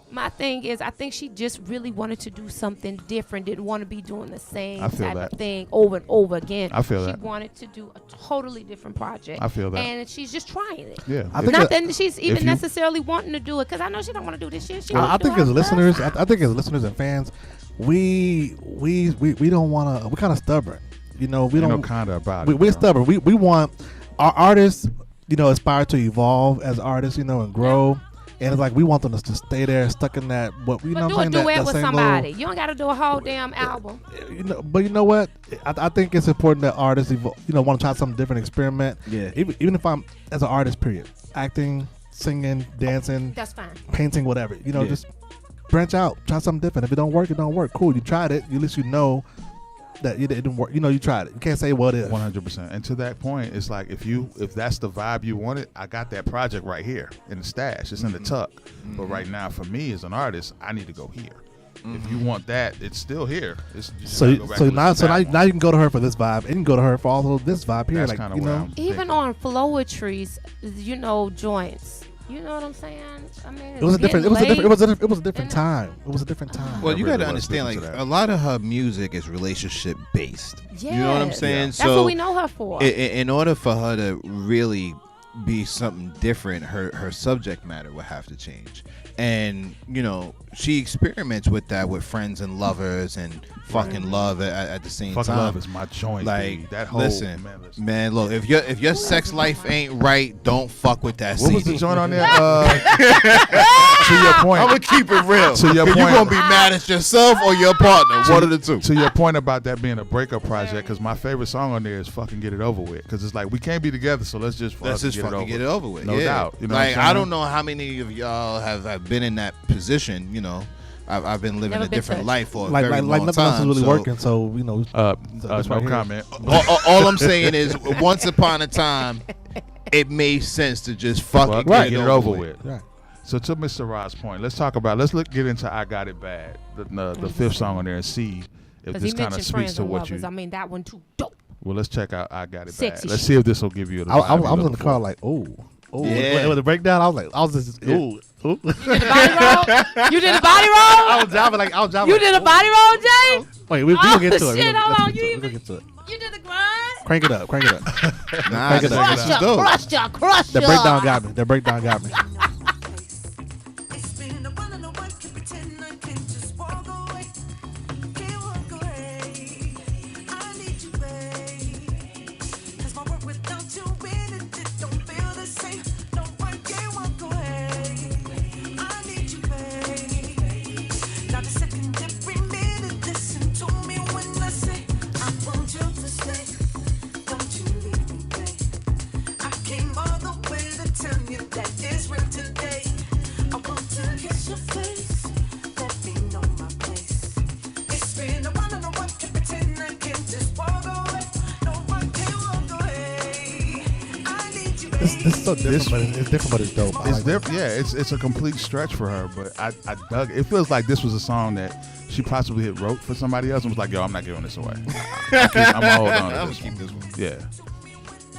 my thing is, I think she just really wanted to do something different. Didn't want to be doing the same I feel type that. of thing over and over again. I feel she that. wanted to do a totally different project. I feel that. And she's just trying it. Yeah. I think Not that- that she's even you- necessarily wanting to do it, because I know she don't want to do this shit. She I wanna do think her as listeners, stuff. I think as listeners and fans, we don't want to. We're kind of stubborn. We Ain't don't. no kinda about We're it. bro. stubborn. We want our artists, aspire to evolve as artists, and grow. And it's like we want them to stay there, stuck in that. What you know, But what I'm do a saying, duet that with same somebody. You don't got to do a whole damn album. But you know what? I think it's important that artists, want to try something different, experiment. Yeah. Even if I'm as an artist, period, acting, singing, dancing, That's fine. painting, whatever. Just branch out, try something different. If it don't work, it don't work. Cool, you tried it. At least you know that it didn't work. You tried it. You can't say what if. 100%. And to that point, it's like if that's the vibe you wanted, I got that project right here in the stash. It's in the tuck. But right now, for me as an artist, I need to go here. If you want that, it's still here. It's just gotta go back and listen to that now one. you can go to her for this vibe, and you can go to her for also this vibe here. That's Like kinda where I'm Even thinking. on Flowetry's, joints. You know what I'm saying? I mean, It was a different. It was a different. It was a different And- time. It was a different time. Well, you really got to was understand, listening like to that. a lot of her music is relationship based. You know what I'm Yes. saying? That's So what we know her for. in order for her to really be something different, her subject matter would have to change. And she experiments with that with friends and lovers and fucking love at the same Fucking time. love is my joint. Like dude. That whole listen, listen. man, look, if your sex life ain't right, don't fuck with that What CD. was the joint on there? To your point. I'm gonna keep it real. To your 'Cause you point. gonna be mad at yourself or your partner. One of the two. To your point about that being a breakup project, because my favorite song on there is "Fucking Get It Over With," because it's like we can't be together, so let's just Let's just fucking get it over with. No yeah. doubt. You know like what I'm saying? I don't know how many of y'all have been in that position. I've been living Never a been different touched. life for a like very long nothing else is time. really so working. So that's No right here. comment. all I'm saying is, once upon a time, it made sense to just fucking Right. get Get it over with. Right. So to Mr. Rod's point, let's get into I Got It Bad, the fifth song on there, and see if Because this he kind of mentioned speaks friends to and what lovers. you. I mean, that one too dope. Well, let's check out I Got It Sexy Bad. Let's shit. see if this will give you the. I vibe was you're in the looking car for. like, oh. Yeah. With the breakdown, I was just, ooh. You did the body roll? You did the body roll? I was driving. You did a body roll, Jay? Wait, we gonna get to Oh, it. shit, hold on. We're gonna get to it. You did the grind? Crank it up. Nah, Crank it up. Crush ya, crush ya, crush ya. The breakdown got me. It's been a while and no one can pretend I can just walk away. Can't walk away. I need you, babe. 'Cause my work without you in it don't feel the same. No, I can't walk away. I need you, babe. Not a second, every minute. Listen to me when I say I want you to stay. Don't you leave me, babe. I came all the way to tell you that it's real today. I want to kiss your face, let me know my place. It's been a while and no one can pretend I can just walk away. No one can walk away. I need you, This is so baby. different, but it's dope. I It's like different. Yeah, it's a complete stretch for her, but I dug it. It feels like this was a song that she possibly had wrote for somebody else and was like, yo, I'm not giving this away. I'm gonna hold on to I'm this gonna keep one. this one.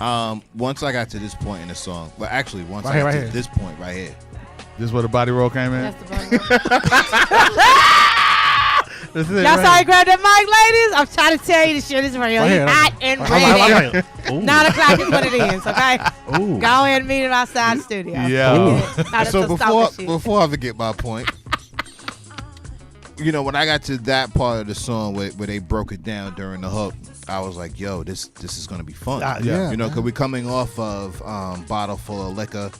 Yeah. Once I got to this point in the song, well, actually, once Right I got here, to right here. this point right here, This is where the body roll came in. That's the body roll. This is it, Y'all right saw here. he grabbed that mic, ladies? I'm trying to tell you this shit is real. Right He's here. hot and Right ready. here. Ooh. 9 o'clock is when it ends, okay? Ooh. Go ahead and meet him outside the studio. Yeah. so before I forget my point, when I got to that part of the song where they broke it down during the hook, I was like, yo, this is gonna be fun. Yeah. Because we're coming off of Bottle Full of Liquor,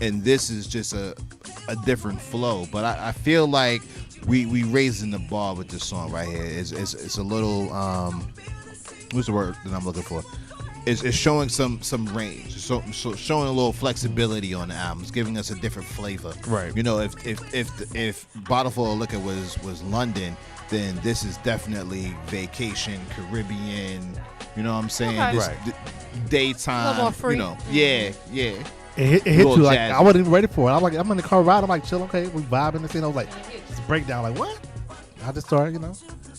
and this is just a different flow. But I feel like we raising the bar with this song right here. It's a little what's the word that I'm looking for? It's showing some range. So showing a little flexibility on the album. It's giving us a different flavor. Right. If Bottle Full of Liquor was London, then this is definitely vacation, Caribbean. You know what I'm saying? Okay. This Right. daytime. A little more free. Yeah. It hit Little you like jazz. I wasn't even ready for it. I'm in the car ride. I'm like chilling, okay, we vibing and thing. I was like, this breakdown, like what? I just started,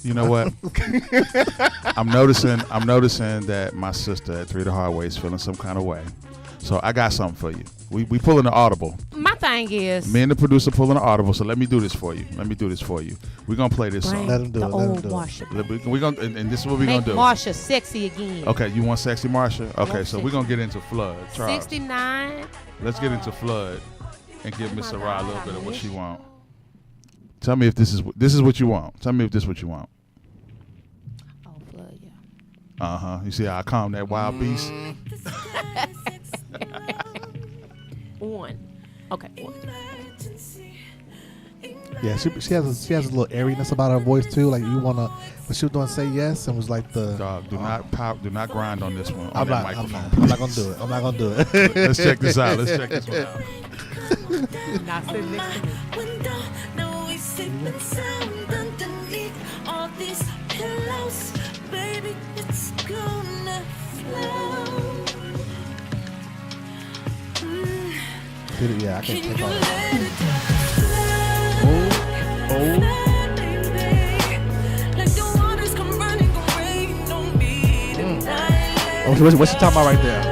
You know what? I'm noticing that my sister at 3 the Hard Way is feeling some kind of way. So I got something for you. We pulling the audible. My thing is, Me and the producer pulling the audible. So let me do this for you. We're gonna play this bring song. Let him do the it, let him old do it. Marsha. We're gonna and this is what we're Make gonna do. Marsha sexy again. Okay, you want sexy Marsha? Okay, Want so we're sexy. gonna get into Flood. Charles, 69. let's get into Flood and give Miss my Sarah a God, little bit I of what wish- she want. Tell me if this is what you want. Tell me if this is what you want. Oh, blood, yeah. You see how I calm that wild beast? One. Okay, one. Yeah, she has a little airiness about her voice too. Like when she was doing "Say Yes" and was like the. Dog, do not grind on this one. On I'm that not microphone. gonna do it. I'm not gonna do it. Let's check this out. Let's check this one out. Not sitting next to me. Window, now we sleeping sound underneath all these pillows. Baby, it's gonna flow. Yeah, I can't Can take you all that. let it Oh, flow, baby? Like the waters come running, gon' rain on me tonight. oh. What's she talking about right there?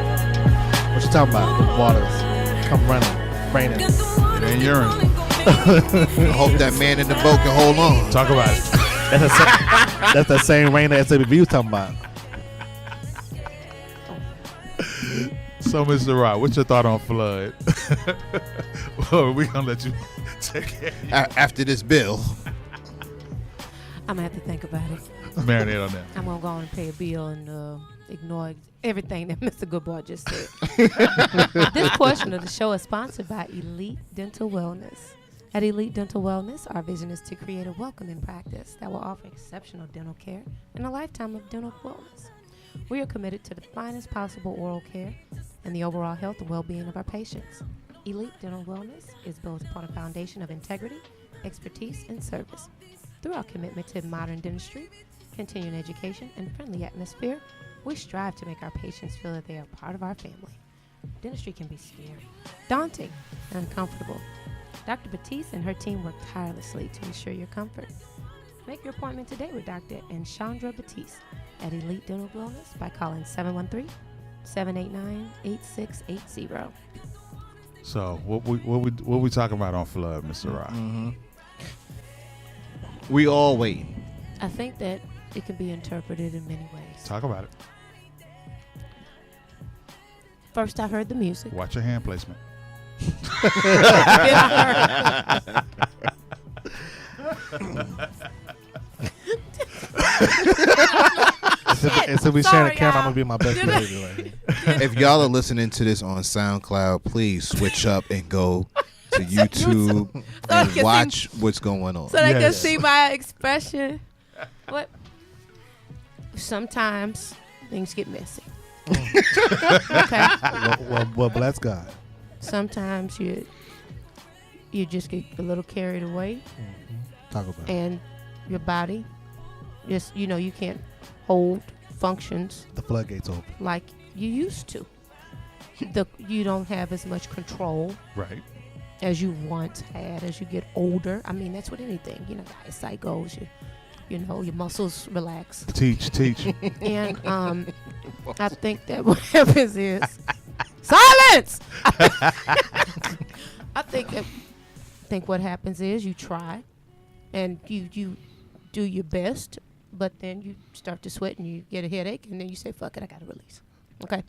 What she talking about? The waters come running, raining. It ain't urine. I hope that man in the boat can hold on. Talk about it. That's the same rain that SWV was talking about. So, Mr. Rock, what's your thought on Flood? Well, we gonna let you take care. After this bill, I'm going to have to think about it. Marinate on that. I'm going to go on and pay a bill and ignore everything that Mr. Goodboy just said. This portion of the show is sponsored by Elite Dental Wellness. At Elite Dental Wellness, our vision is to create a welcoming practice that will offer exceptional dental care and a lifetime of dental wellness. We are committed to the finest possible oral care and the overall health and well-being of our patients. Elite Dental Wellness is built upon a foundation of integrity, expertise, and service. Through our commitment to modern dentistry, continuing education, and a friendly atmosphere, we strive to make our patients feel that they are part of our family. Dentistry can be scary, daunting, and uncomfortable. Dr. Batiste and her team work tirelessly to ensure your comfort. Make your appointment today with Dr. Chandra Batiste at Elite Dental Wellness by calling 713-789-8680. So what we talking about on Flood, Mr. Rock? We all waiting. I think that it can be interpreted in many ways. Talk about it. First, I heard the music. Watch your hand placement. Then I heard And so we share the camera, I'm gonna be my best behavior right here. If y'all are listening to this on SoundCloud, please switch up and go to YouTube and watch what's going on. so they can Yes. see my expression. What? Sometimes things get messy. Okay. Well, bless God. Sometimes you just get a little carried away, Talk about it. and your body just you can't hold functions The floodgates open. like you used to. You don't have as much control Right. as you once had as you get older. I mean, that's with anything. The eyesight goes. Your muscles relax. Teach. And I think that what happens is silence. I think what happens is you try, and you do your best, but then you start to sweat and you get a headache, and then you say, "Fuck it, I got to release." Okay,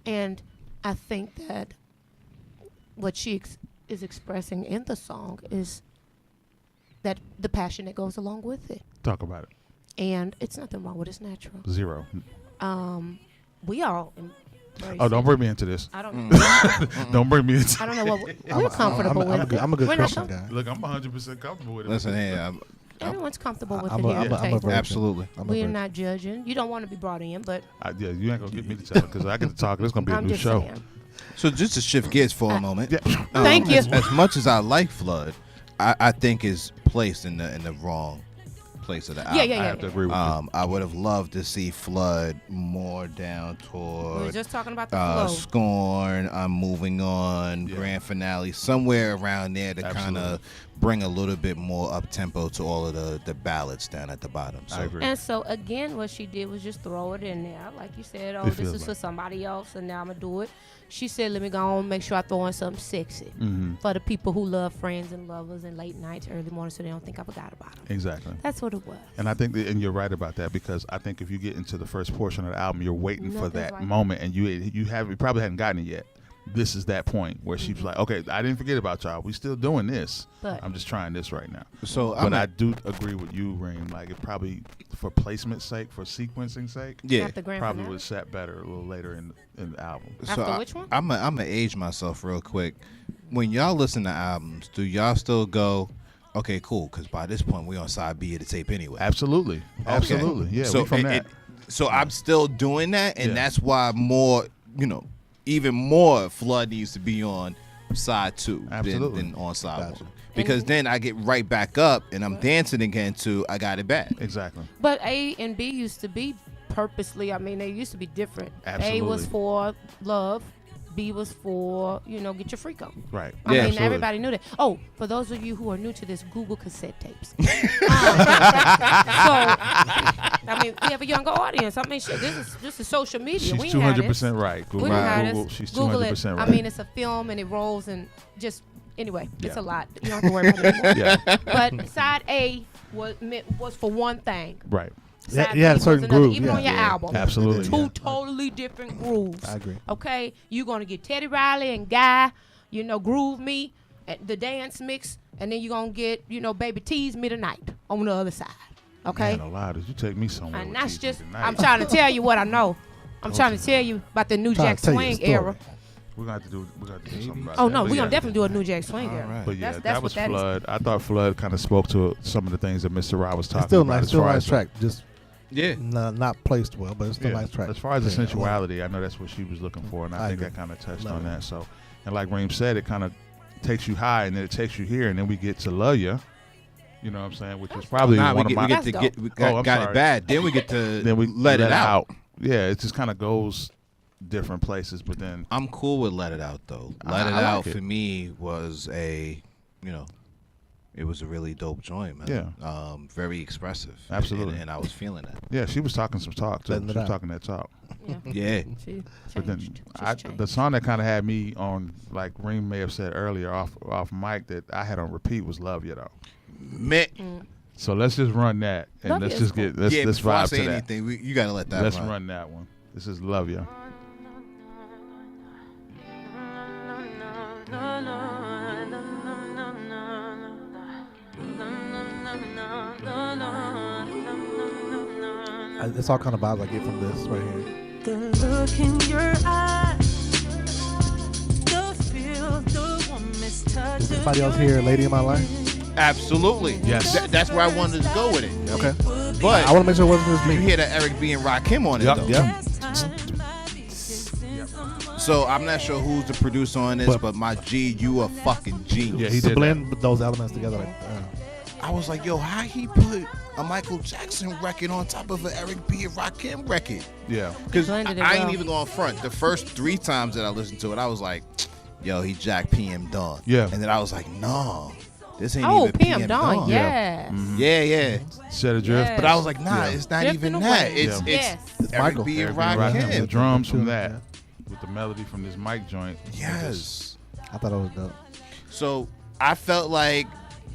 and I think that what she is expressing in the song is that the passion that goes along with it. Talk about it. And it's nothing wrong with it. It's natural. 0. We all Oh, don't bring me into this. I don't. Don't bring me into. I don't know what we're comfortable with. I'm a good We're not Christian com- guy. Look, I'm 100% comfortable with it. Listen, hey, Everyone's comfortable with I'm it a- here at I'm the a- I'm a table. virgin. absolutely. I'm a We're virgin. not judging. You don't want to be brought in, but Yeah, you ain't gonna get me to tell it because I get to talk. This gonna be a I'm new just show. saying. So just to shift gears for a moment. Yeah. Thank you. As much as I like Flood, I think is placed in the wrong place of the album. I have to agree with you. I would have loved to see Flood more down We were toward just talking about the flow. Scorn, I'm Moving On, Yeah. Grand Finale, somewhere around there to kind Absolutely. of bring a little bit more up tempo to all of the ballads down at the bottom. So I agree. And so again, what she did was just throw it in there, like you said. Oh, It this feels is for like- somebody else, and now I'm gonna do it. She said, "Let me go on, make sure I throw in something sexy Mm-hmm. for the people who love Friends and Lovers and late nights, early mornings, so they don't think I forgot about them." Exactly. That's what it was. And I think and you're right about that because I think if you get into the first portion of the album, you're waiting for Nothing's that like moment, and you probably hadn't gotten it yet. This is that point where she's like, okay, I didn't forget about y'all. We still doing this. But- I'm just trying this right now. So But I do agree with you, Reem. Like it probably for placement's sake, for sequencing sake, yeah. After Grand probably Finale? would have sat better a little later in the album. After So which one? I'm gonna age myself real quick. When y'all listen to albums, do y'all still go, okay, cool? Because by this point we on side B of the tape anyway. Absolutely. Absolutely. Yeah, So we from that. So I'm still doing that, and Yeah. that's why more, even more Flood needs to be on side 2 Absolutely. than on side Gotcha. 1. Because then I get right back up and I'm dancing again to I Got It Bad. Exactly. But A and B used to be purposely. I mean, they used to be different. A was Absolutely. for love. B was for get your freak on. Right. I mean, Absolutely. everybody knew that. Oh, for those of you who are new to this, Google cassette tapes. I mean, we have a younger audience. I mean, shit, this is social media. She's we ain't had 200% this. right. We Google, didn't have Google, this. she's Google 200% it. right. I mean, it's a film and it rolls and just anyway, it's Yeah. a lot. You don't have to worry about it anymore. yeah. But side A was for one thing. Right. Yeah, Side you had B a certain was another. groove, Even yeah. on your Yeah. album. Absolutely. Two Yeah. totally different grooves. I agree. Okay, you're gonna get Teddy Riley and Guy, Groove Me, at the dance mix, and then you're gonna get, Baby Tease Me Tonight on the other side. Okay, Man alive, did you take me somewhere? and with that's TC just tonight? I'm trying to tell you what I know. I'm trying to tell you about the New Trying Jack to tell you a Swing story. era. We're gonna have to do something about Oh that. no, But we're yeah. gonna definitely do a New Jack Swing All era. right. But yeah, That's that what was that is. Flood. I thought Flood kind of spoke to some of the things that Mr. Rod was It's talking still about. nice, as still far nice as the- track. Just Yeah. not placed well, but it's still Yeah. nice track. As far as the Yeah. sensuality, I know that's what she was looking for, and I I think agree. that kind of touched Love on it. that. So, and like Reem said, it kind of takes you high, and then it takes you here, and then we get to Love Ya. You know what I'm saying? Which is probably Nah, one we of my. get to That's get we Oh, I'm got sorry. it bad. Then we get to then we let it out. Yeah, it just kind of goes different places, but then I'm cool with Let It Out though. I Let It like Out it. for me was a you know, it was a really dope joint, man. Yeah. Very expressive. Absolutely. And I was feeling that. Yeah, she was talking some talk too. Letting She it was out. talking that talk. Yeah. She But then changed. the song that kind of had me on, like Reem may have said earlier off mic, that I had on repeat was "Love You" though. Man. So let's just run that, and Love let's You is just cool. get let's Yeah, before I vibe say to that. anything, you got to let that Let's run. run that one. This is "Love You." It's all kind of vibes I get from this right here. The look in your eyes, the feel, the warmest touch. Does anybody else hear "Lady in My Life"? Absolutely. Yes. That's where I wanted to go with it. Okay. But I want to make sure it wasn't just you me. hear that Eric B and Rakim on it, though. Yep. So I'm not sure who's the producer on this, but my G, you a fucking genius. Yeah, he To did blend those elements together. Like, I was like, yo, how he put a Michael Jackson record on top of an Eric B and Rakim record? Yeah. Because I Blended it ain't well. even going front. The first 3 times that I listened to it, I was like, yo, he Jack PM Dawn. Yeah. And then I was like, no, this ain't Oh, even PM Dawn. Yeah. Yes. Yeah. Set Adrift. But I was like, nah, Yeah. it's not Drift even in that. away. It's Yes. Eric Michael. B and Eric B. Rakim. The Rakim. drums from Yeah. that, with the melody from this mic joint. Yes. I thought it was dope. So I felt like,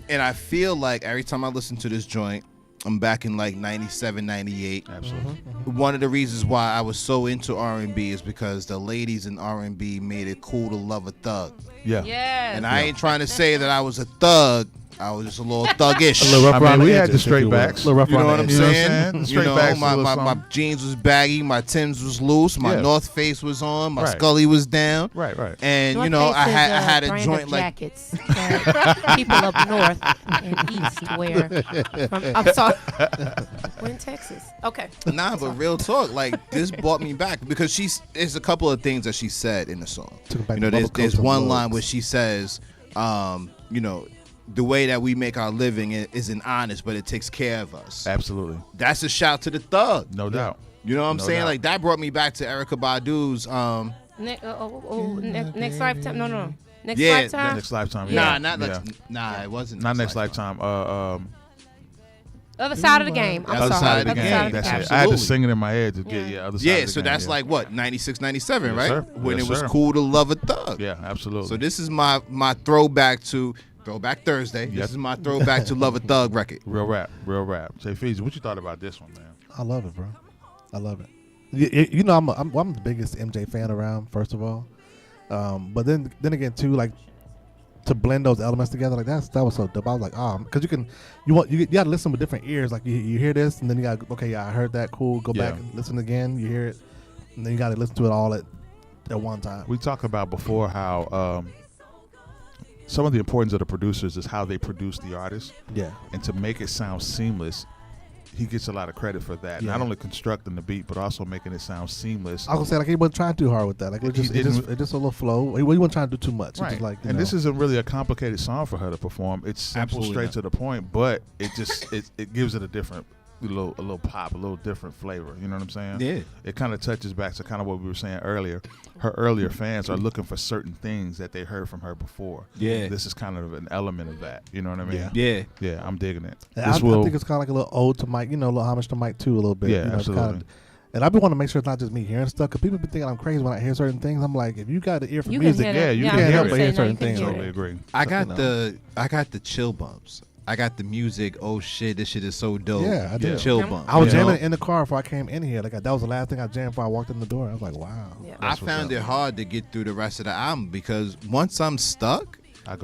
and I feel like every time I listen to this joint, I'm back in like 97, 98. Absolutely. One of the reasons why I was so into R&B is because the ladies in R&B made it cool to love a thug. Yeah. Yes. And I ain't trying to say that I was a thug. I was just a little thuggish. A little rough I mean, around we the had the edges, if straight you will. backs. A little rough You know around what I'm the You know what I'm edges. saying? saying? The You straight know, backs, a my little my something. jeans was baggy, my Timbs was loose, my Yeah. North Face was on, my Right. Scully was down. Right. And North you know, Face I is had a brand joint of like jackets that people up north and east wear. I'm sorry. We're in Texas. Okay. nah, but real talk, like this brought me back because there's a couple of things that she said in the song. Took it back You to know, there's bubble coats and one line lugs. where she says, you know, the way that we make our living isn't honest, but it takes care of us. Absolutely. That's a shout to the thug. No doubt. You know what I'm No saying? doubt. Like that brought me back to Erykah Badu's. Next lifetime. No. Next Yeah, lifetime. Next lifetime. Nah, Yeah. not yeah. like, nah, it wasn't. Not next lifetime. Other side of the game. I'm Other sorry. side of the Other game. side of the That's game. it. I had to Absolutely. sing it in my head to get Yeah. other side. Yeah, of the so game, that's yeah. like what 96, 97, Yes, right? sir. When Yes, it was sir. cool to love a thug. Yeah, absolutely. So this is my throwback to Throwback Thursday. Yep. This is my throwback to Love a Thug record. real rap. Jay Feezy, what you thought about this one, man? I love it, bro. I love it. You know, I'm the biggest MJ fan around. First of all, but then again too, like to blend those elements together, like that was so dope. I was like, because you got to listen with different ears. Like you hear this, and then you got I heard that, cool. Go back Yeah. and listen again. You hear it, and then you got to listen to it all at one time. We talked about before how some of the importance of the producers is how they produce the artist, Yeah, and to make it sound seamless. He gets a lot of credit for that. Yeah. Not only constructing the beat, but also making it sound seamless. I was gonna say like he wasn't trying too hard with that. Like it just a little flow. He wasn't trying to do too much. He Right. just like And this isn't really a complicated song for her to perform. It's simple, Absolutely straight not. to the point, but it just it gives it a different a little pop, a little different flavor. You know what I'm saying? Yeah. It kind of touches back to kind of what we were saying earlier. Her earlier fans are looking for certain things that they heard from her before. Yeah. This is kind of an element of that. You know what I mean? Yeah. Yeah, I'm digging it. I think it's kind of like a little ode to Mike, a little homage to Mike too, a little bit. Yeah, it's absolutely. And I be want to make sure it's not just me hearing stuff, because people be thinking I'm crazy when I hear certain things. I'm like, if you got the ear for You can music, hear Yeah, that. you I can was hear gonna it. say, Hear no, certain you can things. hear Totally it. agree. I got know. the chill bumps. I got the music. Oh shit, this shit is so dope. Yeah, I did. Chill Yeah. bump. I was you know? jamming in the car before I came in here. Like that was the last thing I jammed before I walked in the door. I was like, wow. Yeah. I found it hard to get through the rest of the album because once I'm stuck,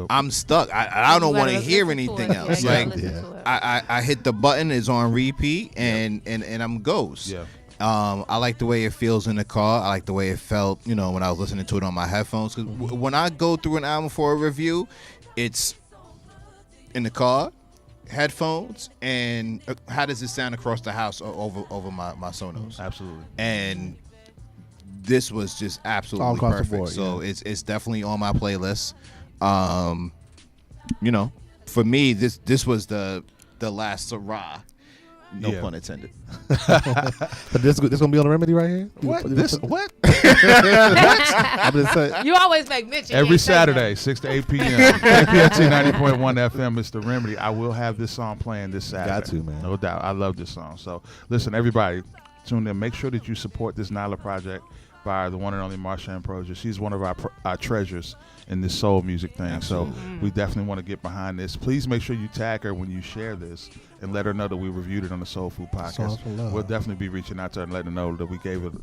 I'm stuck. I don't You want to gotta hear listen to anything it. else. Yeah, you Like gotta listen to it. I hit the button, it's on repeat, and I'm ghost. Yeah. I like the way it feels in the car. I like the way it felt, when I was listening to it on my headphones. Because when I go through an album for a review, it's in the car, headphones, and how does it sound across the house over my Sonos? Absolutely. And this was just All absolutely across the perfect. board, So it's definitely on my playlist. For me, this was the last hurrah No Yeah. pun intended. But this gonna be on the remedy right here. What? What? I'm just saying. You always make mention. you Every ain't say Saturday, 6 to 8 p.m. KPFT 90.1 FM. It's the remedy. I will have this song playing this Saturday. Got to, man. No doubt. I love this song. So, listen, everybody, tune in. Make sure that you support this NYLA project by the one and only Marsha Ambrosius. She's one of our treasures in this soul music thing. Absolutely. So we definitely want to get behind this. Please make sure you tag her when you share this and let her know that we reviewed it on the Soulfood podcast. Songs for Love. We'll definitely be reaching out to her and letting her know that we gave it,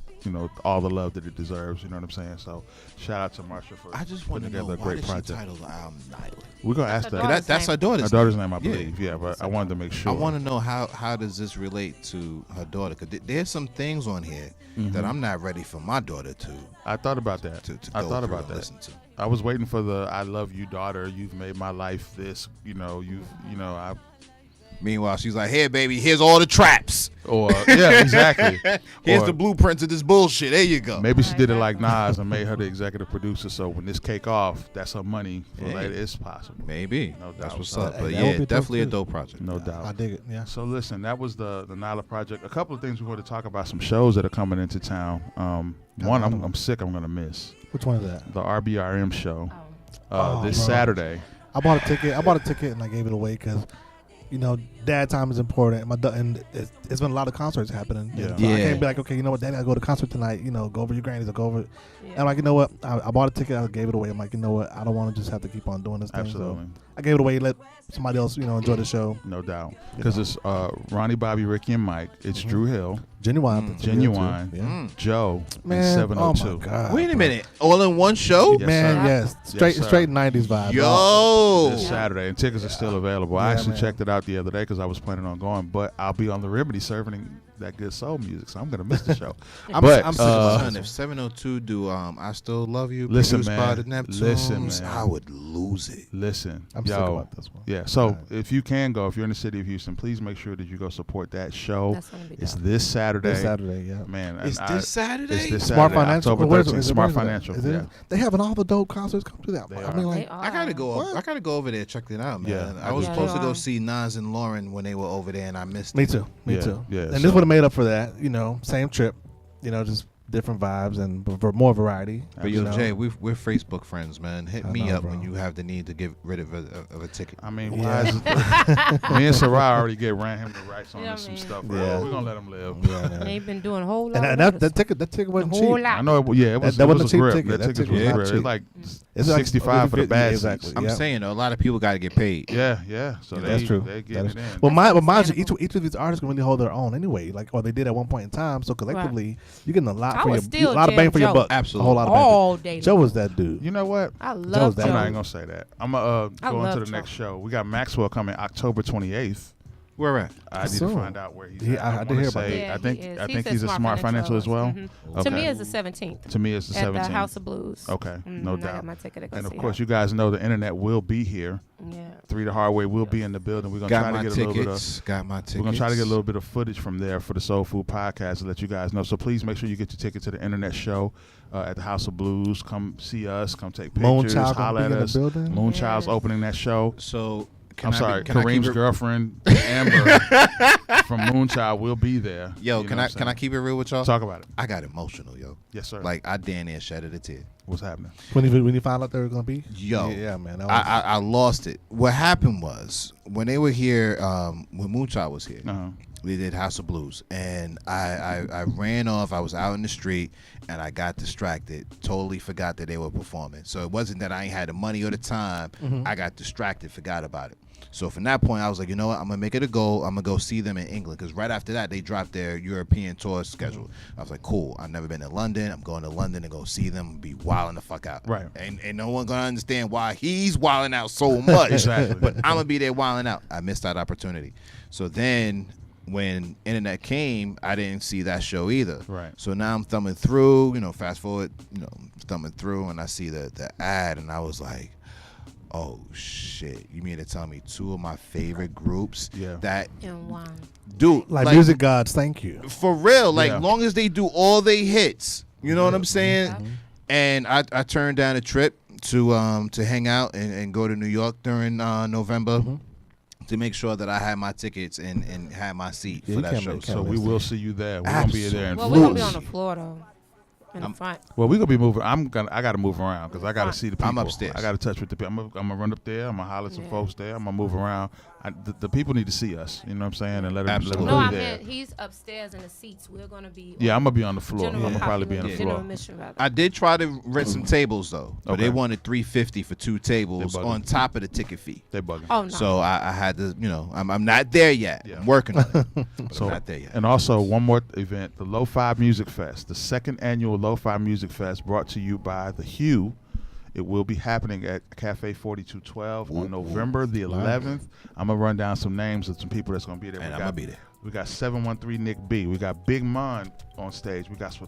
all the love that it deserves. You know what I'm saying? So shout out to Marsha for I just want putting to know together a why great did project. she title the album NYLA? We're gonna ask That's that. her That's her daughter's Her daughter's name, I believe. Yeah, but I wanted to make sure. I want to know how does this relate to her daughter? Because there's some things on here that I'm not ready for my daughter to I thought about that. to I go thought through about and that. listen to. I was waiting for the "I love you, daughter. You've made my life this." Meanwhile, she's like, "Here, baby, here's all the traps. Yeah, exactly. Here's Or the blueprints of this bullshit. There you go." maybe she did it like Nas and made her the executive producer. So when this cake off, that's her money for Yeah. later. It's possible. Maybe. No doubt. That's what's So up. that But would yeah, be dope, definitely a too. dope project. No doubt. I dig it. Yeah. So listen, that was the NYLA project. A couple of things we want to talk about. Some shows that are coming into town. One I'm sick. I'm gonna miss Which one is that? the RBRM show Oh, this bro. Saturday. I bought a ticket and I gave it away because, dad time is important. And it's been a lot of concerts happening. Yeah. So I Yeah. can't be like, okay, you know what, daddy, I go to concert tonight. Go over your grannies or go over. Yeah. And I'm like, you know what, I bought a ticket. I gave it away. I'm like, you know what, I don't want to just have to keep on doing this thing. Absolutely. So I gave it away. Let somebody else, enjoy the show. No doubt. Because it's Ronnie, Bobby, Ricky, and Mike. It's Drew Hill, Genuine. Genuine, Yeah. Joe, Man, and 702. Oh my God. Wait a minute. All in one show? Yes, Man, sir. yes. Yes, sir. Straight 90s vibe. Yo. This Saturday, and tickets are still available. I Yeah, actually man. checked it out the other day because I was planning on going, but I'll be on the Remedy serving that good soul music, so I'm gonna miss the show. I'm But, sick of son. If 702 do I Still Love You, Listen, produced by man. the Neptunes, Listen, man. I would lose it. Listen, I'm sick about this one. Yeah, so Alright. if you can go, if you're in the city of Houston, please make sure that you go support that show. That's gonna be It's dope. this Saturday. This Saturday, yeah. Man, Is and this Saturday? It's this Smart Saturday, Financial. October Where's 13th. it? Smart Where's it? Financial. Is it? Yeah. They having all the dope concerts come through that. They I are. mean, They like, are. I gotta go. What? I gotta go over there, check it out, man. Yeah, I was Yeah, supposed they to go are. see Nas and Lauren when they were over there, and I missed me it. too. Me Yeah, too. yeah, And so- this would have made up for that. Same trip. Just different vibes and for more variety. But yo, Jay, we're Facebook friends, man. Hit I me know, up bro. when you have the need to get rid of a ticket. I mean, Yeah. why is it? Me and Sarah already ran him the rights on Yeah, some man. stuff. Yeah. Yeah. We're gonna let him live. Yeah, man. They've been doing a whole lot. And of that others. ticket wasn't A cheap. whole lot. I know. It was. That it wasn't was a cheap grip. ticket. That That ticket ticket was was not grip. cheap. It's like It's like 65 for the bad exactly. seats. I'm Yeah. saying though, a lot of people got to get paid. Yeah. So That's they true. They That get is- it in. Well, mind you, understandable. each of these artists can really hold their own anyway. Or they did at one point in time. So collectively, you're getting a lot I for would your still a lot of jam bang for your Joe. buck. Absolutely. A whole lot of bang. all day. Joe long. was that dude. You know what? I Joe's love that I'm Joe. not even gonna say that. I'm gonna I go into love the next Joe. show. We got Maxwell coming October 28th. Where at? I need to Soon. find out where he's He- at. I did wanna hear about say- that. Yeah, I think he is. I think He's he's a smart financial as well. Mhm. Okay. To me, it's the 17th. To me, it's the At 17th. the House of Blues. Okay, Mhm, no I got doubt. my ticket to go And of see course, her. you guys know the internet will be here. Yeah. 3 the Hard Way will be in the building. We're gonna Got try to my get a little bit of. tickets. Got my tickets. We're gonna try to get a little bit of footage from there for the Soul Food podcast to let you guys know. So please make sure you get your ticket to the internet show at the House of Blues. Come see us. Come take pictures. Moonchild gonna Holler be at in the us. building? Moonchild's Yes. opening that show. So I'm sorry, can I keep Kareem's it- girlfriend Amber from Moonchild will be there. Yo, You know can what I I'm can I saying? keep it real with y'all? Talk about it? I got emotional, yo. Yes, sir. Like I damn near shedded a tear. What's happening? When you found out they were gonna be, Yo. yeah, man. That was, I lost it. What happened was when they were here, when Moonchild was here, Uh-huh. we did House of Blues, and I ran off. I was out in the street, and I got distracted. Totally forgot that they were performing. So it wasn't that I ain't had the money or the time. I got distracted, forgot about it. So from that point, I was like, you know what? I'm gonna make it a goal. I'm gonna go see them in England because right after that, they dropped their European tour schedule. I was like, cool. I've never been to London. I'm going to London to go see them. Be wilding the fuck out. Right. And no one gonna understand why he's wilding out so much. Exactly. But I'm gonna be there wilding out. I missed that opportunity. So then when internet came, I didn't see that show either. Right. So now I'm thumbing through, fast forward, thumbing through, and I see the ad, and I was like, oh shit! You mean to tell me 2 of my favorite groups Yeah. that And one. do like music gods, thank you. for real? Like Yeah. long as they do all they hits, you know what I'm saying? And I turned down a trip to hang out and go to New York during November. to make sure that I had my tickets and had my seat Yeah, for you that can't show. make- So we will see you there. We're gonna be there in Well, we're gonna be Florida. on the floor though, in the front. Well, we're gonna be moving. I gotta move around because I gotta see the people. I'm upstairs. I gotta touch with the people. I'm gonna run up there. I'm gonna holler at some Yeah. folks there. I'm gonna move around. The people need to see us. You know what I'm saying? And let them Absolutely. No, I be there. meant he's upstairs in the seats. We're gonna be. Yeah, I'm gonna be on the floor. General I'm gonna probably be on the population, general floor. admission, rather. I did try to rent some tables though, but they Okay. wanted $350 for 2 tables They bugging. on top of the ticket fee. They bugging. Oh no. So I had to, I'm not there yet. Yeah. I'm working on it, but So, I'm not there yet. and also one more event, the Lo-Fi Music Fest, the second annual Lo-Fi Music Fest, brought to you by The Hue. It will be happening at Cafe 4212 on November the 11th. I'm gonna run down some names of some people that's gonna be there. And We I'm got- gonna be there. We got 713 Nick B. We got Big Mon on stage. We got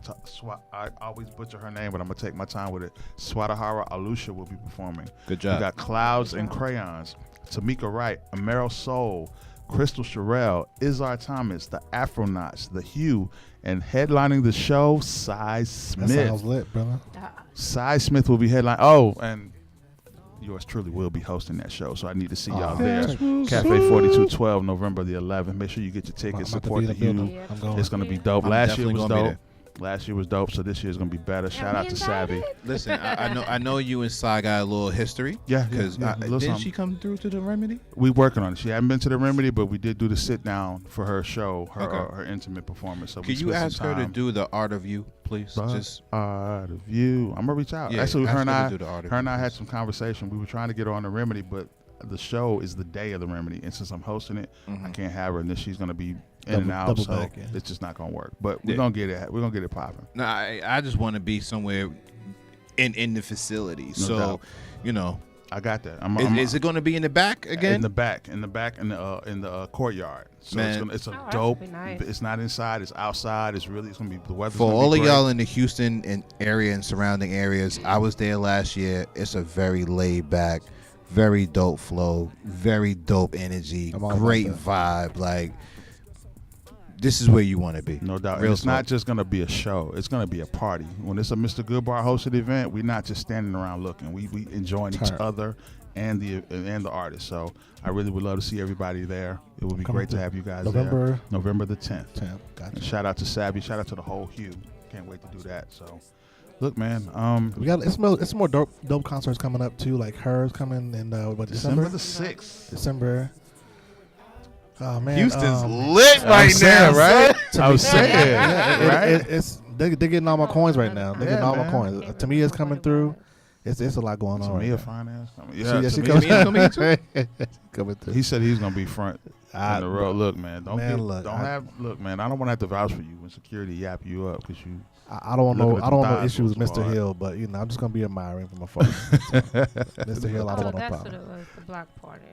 I always butcher her name, but I'm gonna take my time with it. Swatahara Alusha will be performing. Good job. We got Clouds and Crayons, Tamika Wright, Amero Soul, Crystal Sherrill, Izar Thomas, the Afronauts, The Hue, and headlining the show, Cy That Smith. sounds lit, brother. Cy Smith will be headlining. Oh, and yours truly will be hosting that show, so I need to see y'all there. Cafe 4212, November the 11th. Make sure you get your tickets. I'm about to Support be The in the building. Hue. I'm going. It's gonna be dope. I'm Last year definitely was gonna be dope. Last year was dope, so this year's gonna be better. Shout out to Savvy. Listen, I know you and Sai got a little history. Yeah, because yeah, a little didn't something. she come through to the Remedy? We working on it. She hadn't been to the Remedy, but we did do the sit down for her show, her Okay. her intimate performance. So we Could you spent ask some her to time. do the Art of You, please? But Just Art of You. I'm gonna reach out. Yeah, Actually, ask her and her to I, do the Art of her and You, I had please. some conversation. We were trying to get her on the Remedy, but the show is the day of the Remedy, and since I'm hosting it, I can't have her, and then she's gonna be in and out, double so back, yeah. it's just not gonna work. But we're Yeah. gonna get it. We're gonna get it popping. no, I just want to be somewhere in the facility. So, doubt. you know, I got that. is it going to be in the back again? In the back, in the courtyard. So Man. it's a Oh, that dope. should be nice. It's not inside. It's outside. It's gonna be the weather's For gonna all be of great. y'all in the Houston and area and surrounding areas, I was there last year. It's a very laid back, very dope flow, very dope energy, I'm all about great that. vibe. Like, this is where you want to be. No doubt. Real And it's not talk. just going to be a show. It's going to be a party. When it's a Mr. Goodbar hosted event, we're not just standing around looking. We enjoying each Turn. other and the artist. So I really would love to see everybody there. It would be Coming great to through. have you guys November- there. November the 10th. Gotcha. And shout out to Savvy. Shout out to the whole Hue. Can't wait to do that. So, look, man. We got it's more dope concerts coming up too, like hers coming in December the 6th. December. Oh man, Houston's lit I right was saying, now, right? son. I was saying, right? It's they're getting all my coins right now. They're getting all my man. coins. Tamia's coming through. It's a lot going on. Tamia Right now. Finance. She Tamia- comes coming through. He said he's gonna be front I- in the road. Look, man, don't Man, get, look, don't I- have. Look, man, I don't want to have to vouch for you when security yap you up because you. I don't want Looking no at I don't the want no thighs issues with was Mr. hard. Hill, but I'm just gonna be admiring from afar. Mr. Hill, I don't want no that's problem. what it was, the block party.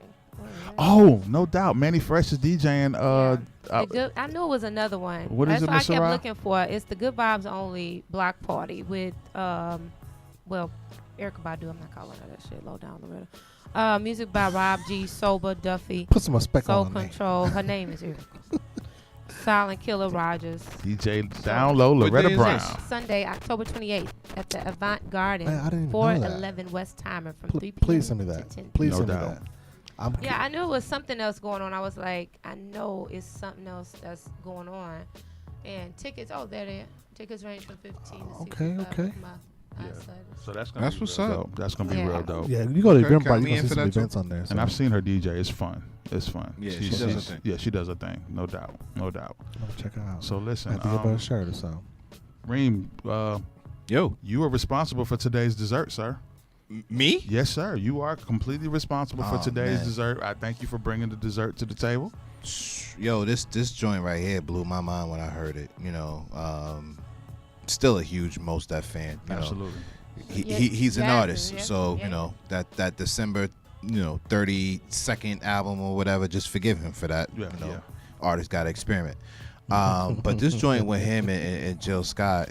Oh, no doubt. Manny Fresh is DJing. The good, I knew it was another one. What is That's it, what I Miss kept Sarah? looking for. It's the Good Vibes Only block party with, well, Erica Badu. I'm not calling her that shit. Low down the middle. Music by Rob G, Sober, Duffy, Put some respect Soul on the name. Control. Her name is Erica. Silent Killer Rogers. DJ Down Low, What Loretta day is Brown. this? Sunday, October 28th at the Avant Garden, Man, I didn't even know that. 411 West Timer from 3 p.m. Please send me to that. 10 p.m. Please No send me doubt. that. I'm Yeah, I knew it was something else going on. I was like, I know it's something else that's going on. And tickets, there they are. Tickets range from 15 to Okay, 65. okay. My Yeah. eyesight is- So that's gonna That's be what's real up. dope. That's gonna be Yeah. real dope. Yeah, you go to Okay, Eventbrite, count you me can in see for some that too. events on there. And so I've seen her DJ. It's fun. It's fun. Yeah, she does her thing. Yeah, she does her thing. No doubt. No doubt. I'm gonna check her out. So I listen, have to give her a shirt or so. Reem, Yo, you are responsible for today's dessert, sir. me? Yes, sir. You are completely responsible for Oh, today's man. dessert. I thank you for bringing the dessert to the table. Yo, this joint right here blew my mind when I heard it. Still a huge Mos Def fan. You know. Absolutely. He's an Yeah, artist, yeah, so yeah. that December 32nd album or whatever, just forgive him for that. Yeah, yeah. Artists got to experiment. But this joint with him and Jill Scott,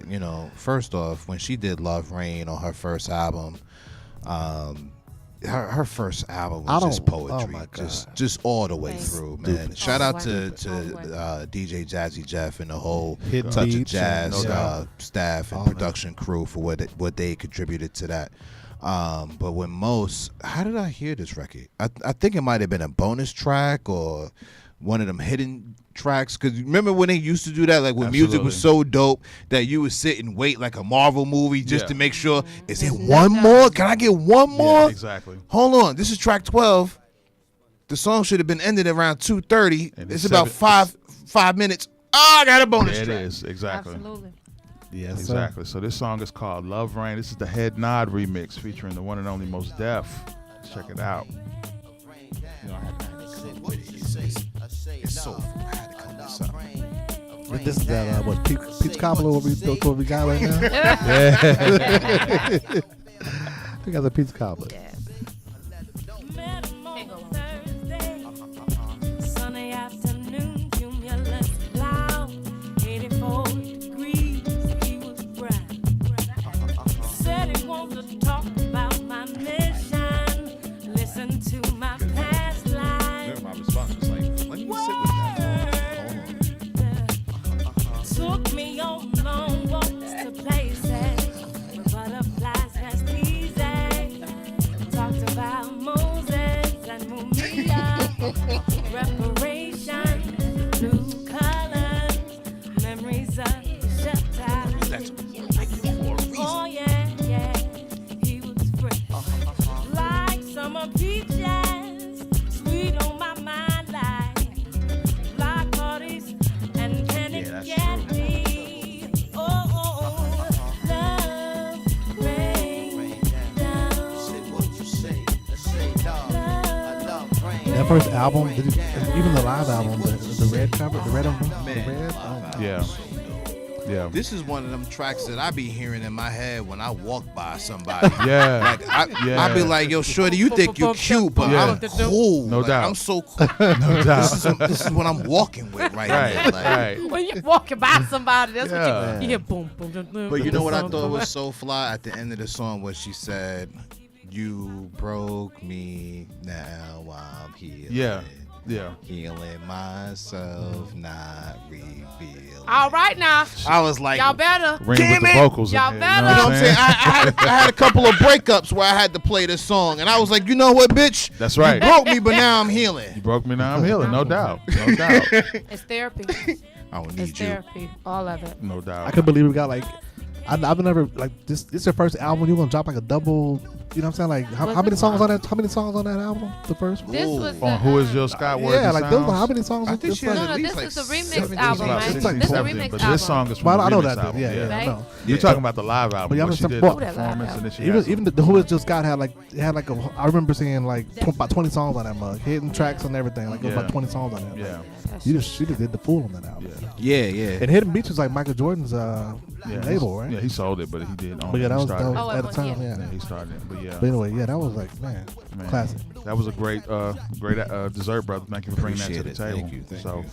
first off, when she did Love Rain on her first album, her first album was just poetry, oh my God. just all the way Thanks. through, man. Shout out to Wonderful. DJ Jazzy Jeff and the whole Hidden Touch of Beats Jazz and- staff and All that. production crew for what they contributed to that. But with most, how did I hear this record? I think it might have been a bonus track or one of them hidden tracks. Because remember when they used to do that, like when music was so dope that you would sit and wait like a Marvel movie just to make sure, is there one more? Can I get one more? Yeah, exactly. Hold on, this is track 12. The song should have been ended around 2:30. It's about 5 minutes. Oh, I got a bonus track. It is, exactly. Absolutely. Yes, Exactly. So this song is called Love Rain. This is the Head Nod remix featuring the one and only Mos Def. Let's check it out. You know, I had to sit with it. It's soulful. I had to come with something. This is that peach cobbler what we got right now. We got the peach cobbler. Sunny afternoon, cumulus cloud, 84 degrees, he was bright. Said he wanted to talk about my mission, listen to my past life. My response was like, let me sit with that. Took me on long walks to places where butterflies rest easy. Talked about Moses and Mumia, reparation, blue colors, memories of shelter. Oh yeah, yeah, he was fresh, like summer peaches, sweet on my mind, like block parties and candy candy. Oh, love rain down. That first album, even the live album, the red cover, the red album, the red. Oh, Yeah. Yeah. This is one of them tracks that I be hearing in my head when I walk by somebody. Yeah. Like I be like, yo, shorty, you think you're cute, but Yeah. I'm cool. No Like, doubt. I'm so cool. No doubt. This is what I'm walking with right now. Right. Like, Right. When you're walking by somebody, that's Yeah. what you hear. Boom, boom, boom, boom. But you know what I thought was so fly at the end of the song was she said, "You broke me, now I'm healing. Yeah. Yeah. Healing myself, not revealing." All right now, I was like, y'all better. Ring Damn with it. the vocals. Y'all in there, better. You know what I'm saying? I had a couple of breakups where I had to play this song, and I was like, you know what, bitch? That's right. You broke me, but now I'm You healing. broke me, now I'm healing. No doubt. No doubt. It's therapy. I don't It's need you. therapy. All of it. No doubt. I couldn't believe we got like. I've never like this. This is your first album. You gonna drop like a double? You know what I'm saying? Like how many songs on that? How many songs on that album? The first one. This was On Who Is Your Scott Worthy Yeah, like those. Sounds? How many songs? I was think this she has like- at No, least this like is a remix 17 album, About right? 16, This is a 17, remix but album. this song is from Well, the I know remix that. album. Yeah, yeah, I know. You're talking about the live album. But y'all What she understand- did well, the performance and then she Even has even the Who Is Just Scott had like a. I remember seeing like about 20 songs on that mug, hidden tracks and everything. Like it was Yeah. about 20 songs on that. Yeah. She just did the fool on that album. Yeah. Yeah. And Hidden Beach was like Michael Jordan's label, right? Yeah, he sold it, but he did. But yeah, that was, Oh, at the it was, time. yeah. Yeah. He started it, but yeah. But anyway, yeah, that was like man, Man, classic. That was a great dessert, brother. Thank you for bringing that to the Appreciate it. table. Thank you. So,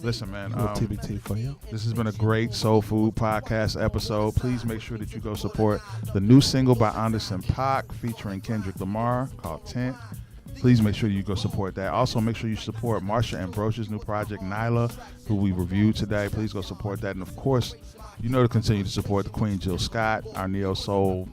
listen, man. A little TBT for you. This has been a great Soul Food podcast episode. Please make sure that you go support the new single by Anderson Paak featuring Kendrick Lamar called Tints. Please make sure you go support that. Also, make sure you support Marsha Ambrosius' new project, NYLA, who we reviewed today. Please go support that. And, of course, you know to continue to support the Queen Jill Scott, our neo-soul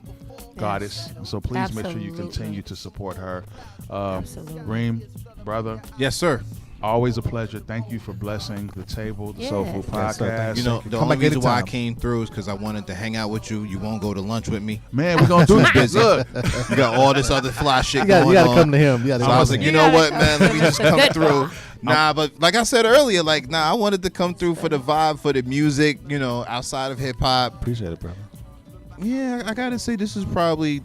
goddess. So please make sure you Absolutely. continue to support her. Absolutely. Reem, brother, Yes, sir. always a pleasure. Thank you for blessing the table, the Soul Food Yes. Yes, sir. podcast. Thank You know, the Come only back reason why I anytime. came through is because I wanted to hang out with you. You won't go to lunch with me. Man, we're going to do this. Busy. Look, You got all this other fly shit You going got to on. come to him. Yeah, So I was like, you know what, man? Let me just come through. Nah, but like I said earlier, like, I wanted to come through for the vibe, for the music, you know, outside of hip hop. appreciate it, brother. Yeah, I gotta say, this is probably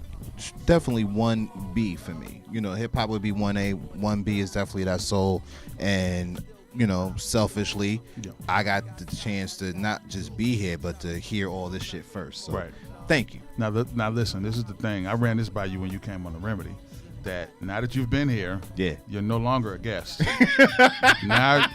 definitely 1B for me. You know, hip hop would be 1A, 1B is definitely that soul. And, you know, selfishly, I got the chance to not just be here, but to hear all this shit first. So, Right. thank you. Now listen, this is the thing. I ran this by you when you came on the Remedy. That now that you've been here, Yeah. you're no longer a guest. Now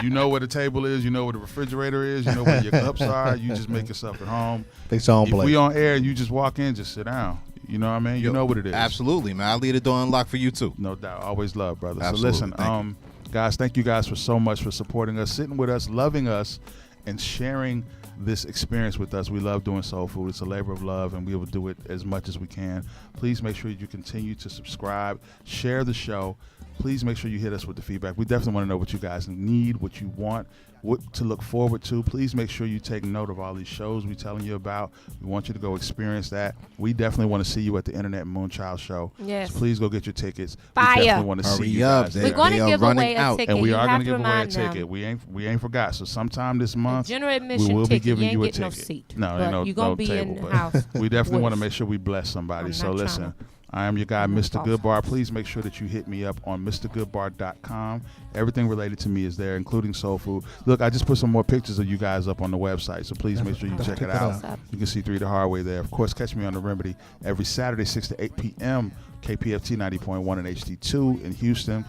you know where the table is, you know where the refrigerator is, you know where your cups are. You just make yourself at home. Thanks, Sean If Blake. we on air and you just walk in, just sit down. You know what I mean? You know what it is. Absolutely, man. I'll leave the door unlocked for you, too. No doubt. Always love, brother. Absolutely. So listen, Thank you. guys, thank you guys for so much for supporting us, sitting with us, loving us, and sharing this experience with us. We love doing Soul Food. It's a labor of love, and we will do it as much as we can. Please make sure you continue to subscribe, share the show. Please make sure you hit us with the feedback. We definitely want to know what you guys need, what you want, what to look forward to. Please make sure you take note of all these shows we're telling you about. We want you to go experience that. We definitely want to see you at the Internet Moonchild Show. Yes. So please go get your tickets. Fire. We definitely want to see you guys there. We're going to give away a out. ticket. And we You are have going to give away a remind them. ticket. We ain't forgot. So sometime this month, General admission we will ticket. be giving you you a ain't getting ticket. no seat. No, but ain't no, you're gonna no be table. in the But house. we definitely want to with- make sure we bless somebody. I'm So not listen, tryna- I am your guy, I'm Mr. false. Goodbar. Please make sure that you hit me up on MrGoodbar.com. Everything related to me is there, including Soul Food. Look, I just put some more pictures of you guys up on the website, so please make sure you check it out. You can see 3 the Hard Way there. Of course, catch me on The Remedy every Saturday, 6 to 8 p.m., KPFT 90.1 and HD2 in Houston.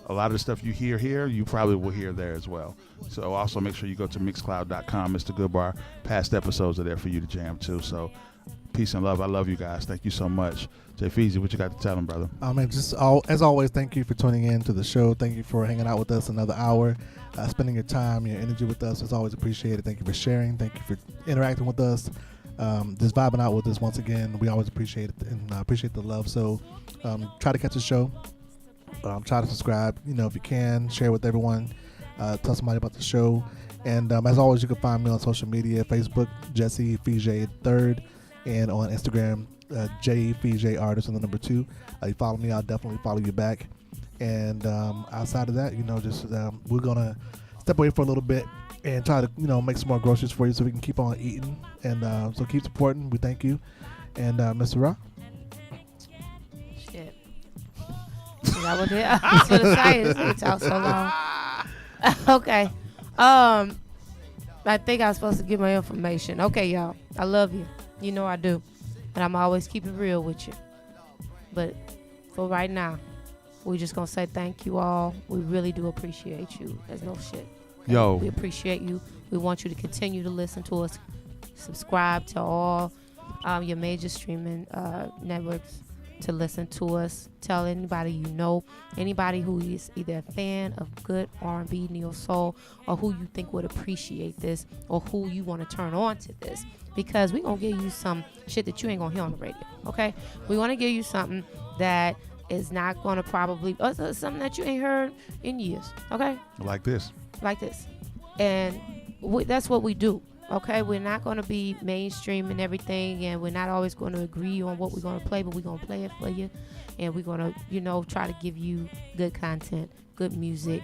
A lot of the stuff you hear here, you probably will hear there as well. So also make sure you go to Mixcloud.com, Mr. Goodbar. Past episodes are there for you to jam too. So peace and love. I love you guys. Thank you so much. Jay Feezy, what you got to tell them, brother? Man, as always, thank you for tuning in to the show. Thank you for hanging out with us another hour, spending your time, your energy with us. It's always appreciated. Thank you for sharing. Thank you for interacting with us. Just vibing out with us once again. We always appreciate it and appreciate the love. So try to catch the show. Try to subscribe. If you can, share with everyone. Tell somebody about the show. And as always, you can find me on social media: Facebook, Jesse Fije III, and on Instagram, JFJ Artist and the number 2. You follow me, I'll definitely follow you back. And outside of that, just we're gonna step away for a little bit and try to make some more groceries for you so we can keep on eating. And so keep supporting. We thank you. And Mr. Ra. Shit. That was it. I was gonna say this. We talked so long. Okay. I think I was supposed to give my information. Okay, y'all. I love you. You know I do. And I'm always keep it real with you. But for right now, we're just going to say thank you all. We really do appreciate you. There's no shit. Okay? Yo. We appreciate you. We want you to continue to listen to us. Subscribe to all your major streaming networks to listen to us. Tell anybody you know, anybody who is either a fan of good R&B, neo soul, or who you think would appreciate this, or who you want to turn on to this, because we're going to give you some shit that you ain't going to hear on the radio, okay? We want to give you something that is not going to probably, or something that you ain't heard in years, okay? Like this. And that's what we do. Okay, we're not going to be mainstream and everything, and we're not always going to agree on what we're going to play, but we're going to play it for you, and we're going to, try to give you good content, good music,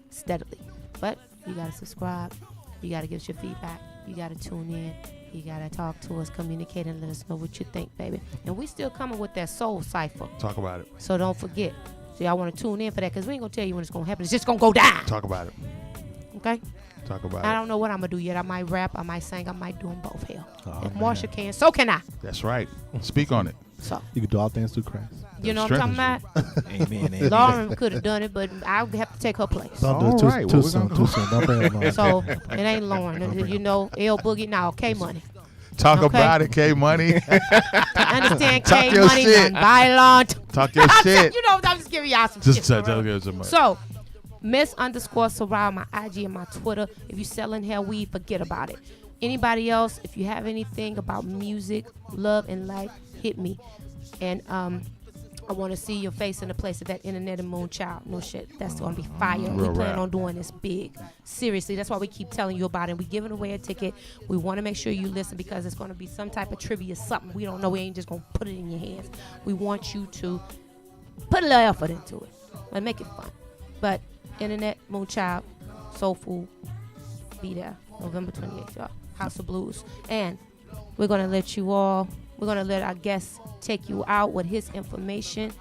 steadily. But you got to subscribe. You got to give us your feedback. You got to tune in. You got to talk to us, communicate, and let us know what you think, baby. And we still coming with that soul cipher. Talk about it. So don't forget. So y'all want to tune in for that, because we ain't going to tell you when it's going to happen. It's just going to go down. Talk about it. Okay? Talk about I it. don't know what I'm going to do yet. I might rap, I might sing, I might do them both. Hell. Oh, If man. Marsha can, so can I. That's right. Speak on it. So, You can do all things through Christ. you know what I'm talking about? Amen. Lauren could have done it, but I would have to take her place. Don't do it All too, right, too well, we're soon. gonna Too soon. Don't bring it on. So, it ain't Lauren. L Boogie, now K Money. Talk Okay. about it, K Money. Understand Talk K your Money, shit. non-violent. Talk your shit. I'm just giving y'all some Just shit. tell for real. us about it. So, Miss_Sorrel, my IG and my Twitter. If you selling hair weed, forget about it. Anybody else, if you have anything about music, love, and life, hit me. And I want to see your face in the place of that Internet and Moonchild. No shit. That's going to be fire. We Real plan rap. on doing this big. Seriously. That's why we keep telling you about it. We giving away a ticket. We want to make sure you listen, because it's going to be some type of trivia, something. We don't know. We ain't just going to put it in your hands. We want you to put a little effort into it and make it fun. But Internet, Moonchild, Soulful, be there. November 28th, y'all. House of Blues. And we're going to let our guest take you out with his information.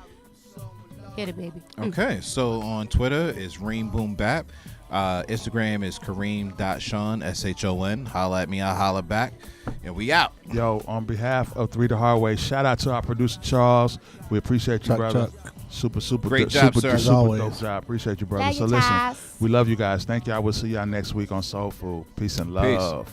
Hit it, baby. Okay, so on Twitter is Reem Boom Bap. Instagram is Kareem.Sean, SHON. Holla at me, I'll holla back. And we out. Yo, on behalf of 3 the Hard Way, shout out to our producer, Charles. We appreciate you, Chuck, brother. Chuck. Super Great job, sir. super always. dope job. Appreciate you, brother. Love So you, listen, Taz. we love you guys. Thank y'all. We'll see y'all next week on Soul Food. Peace and love.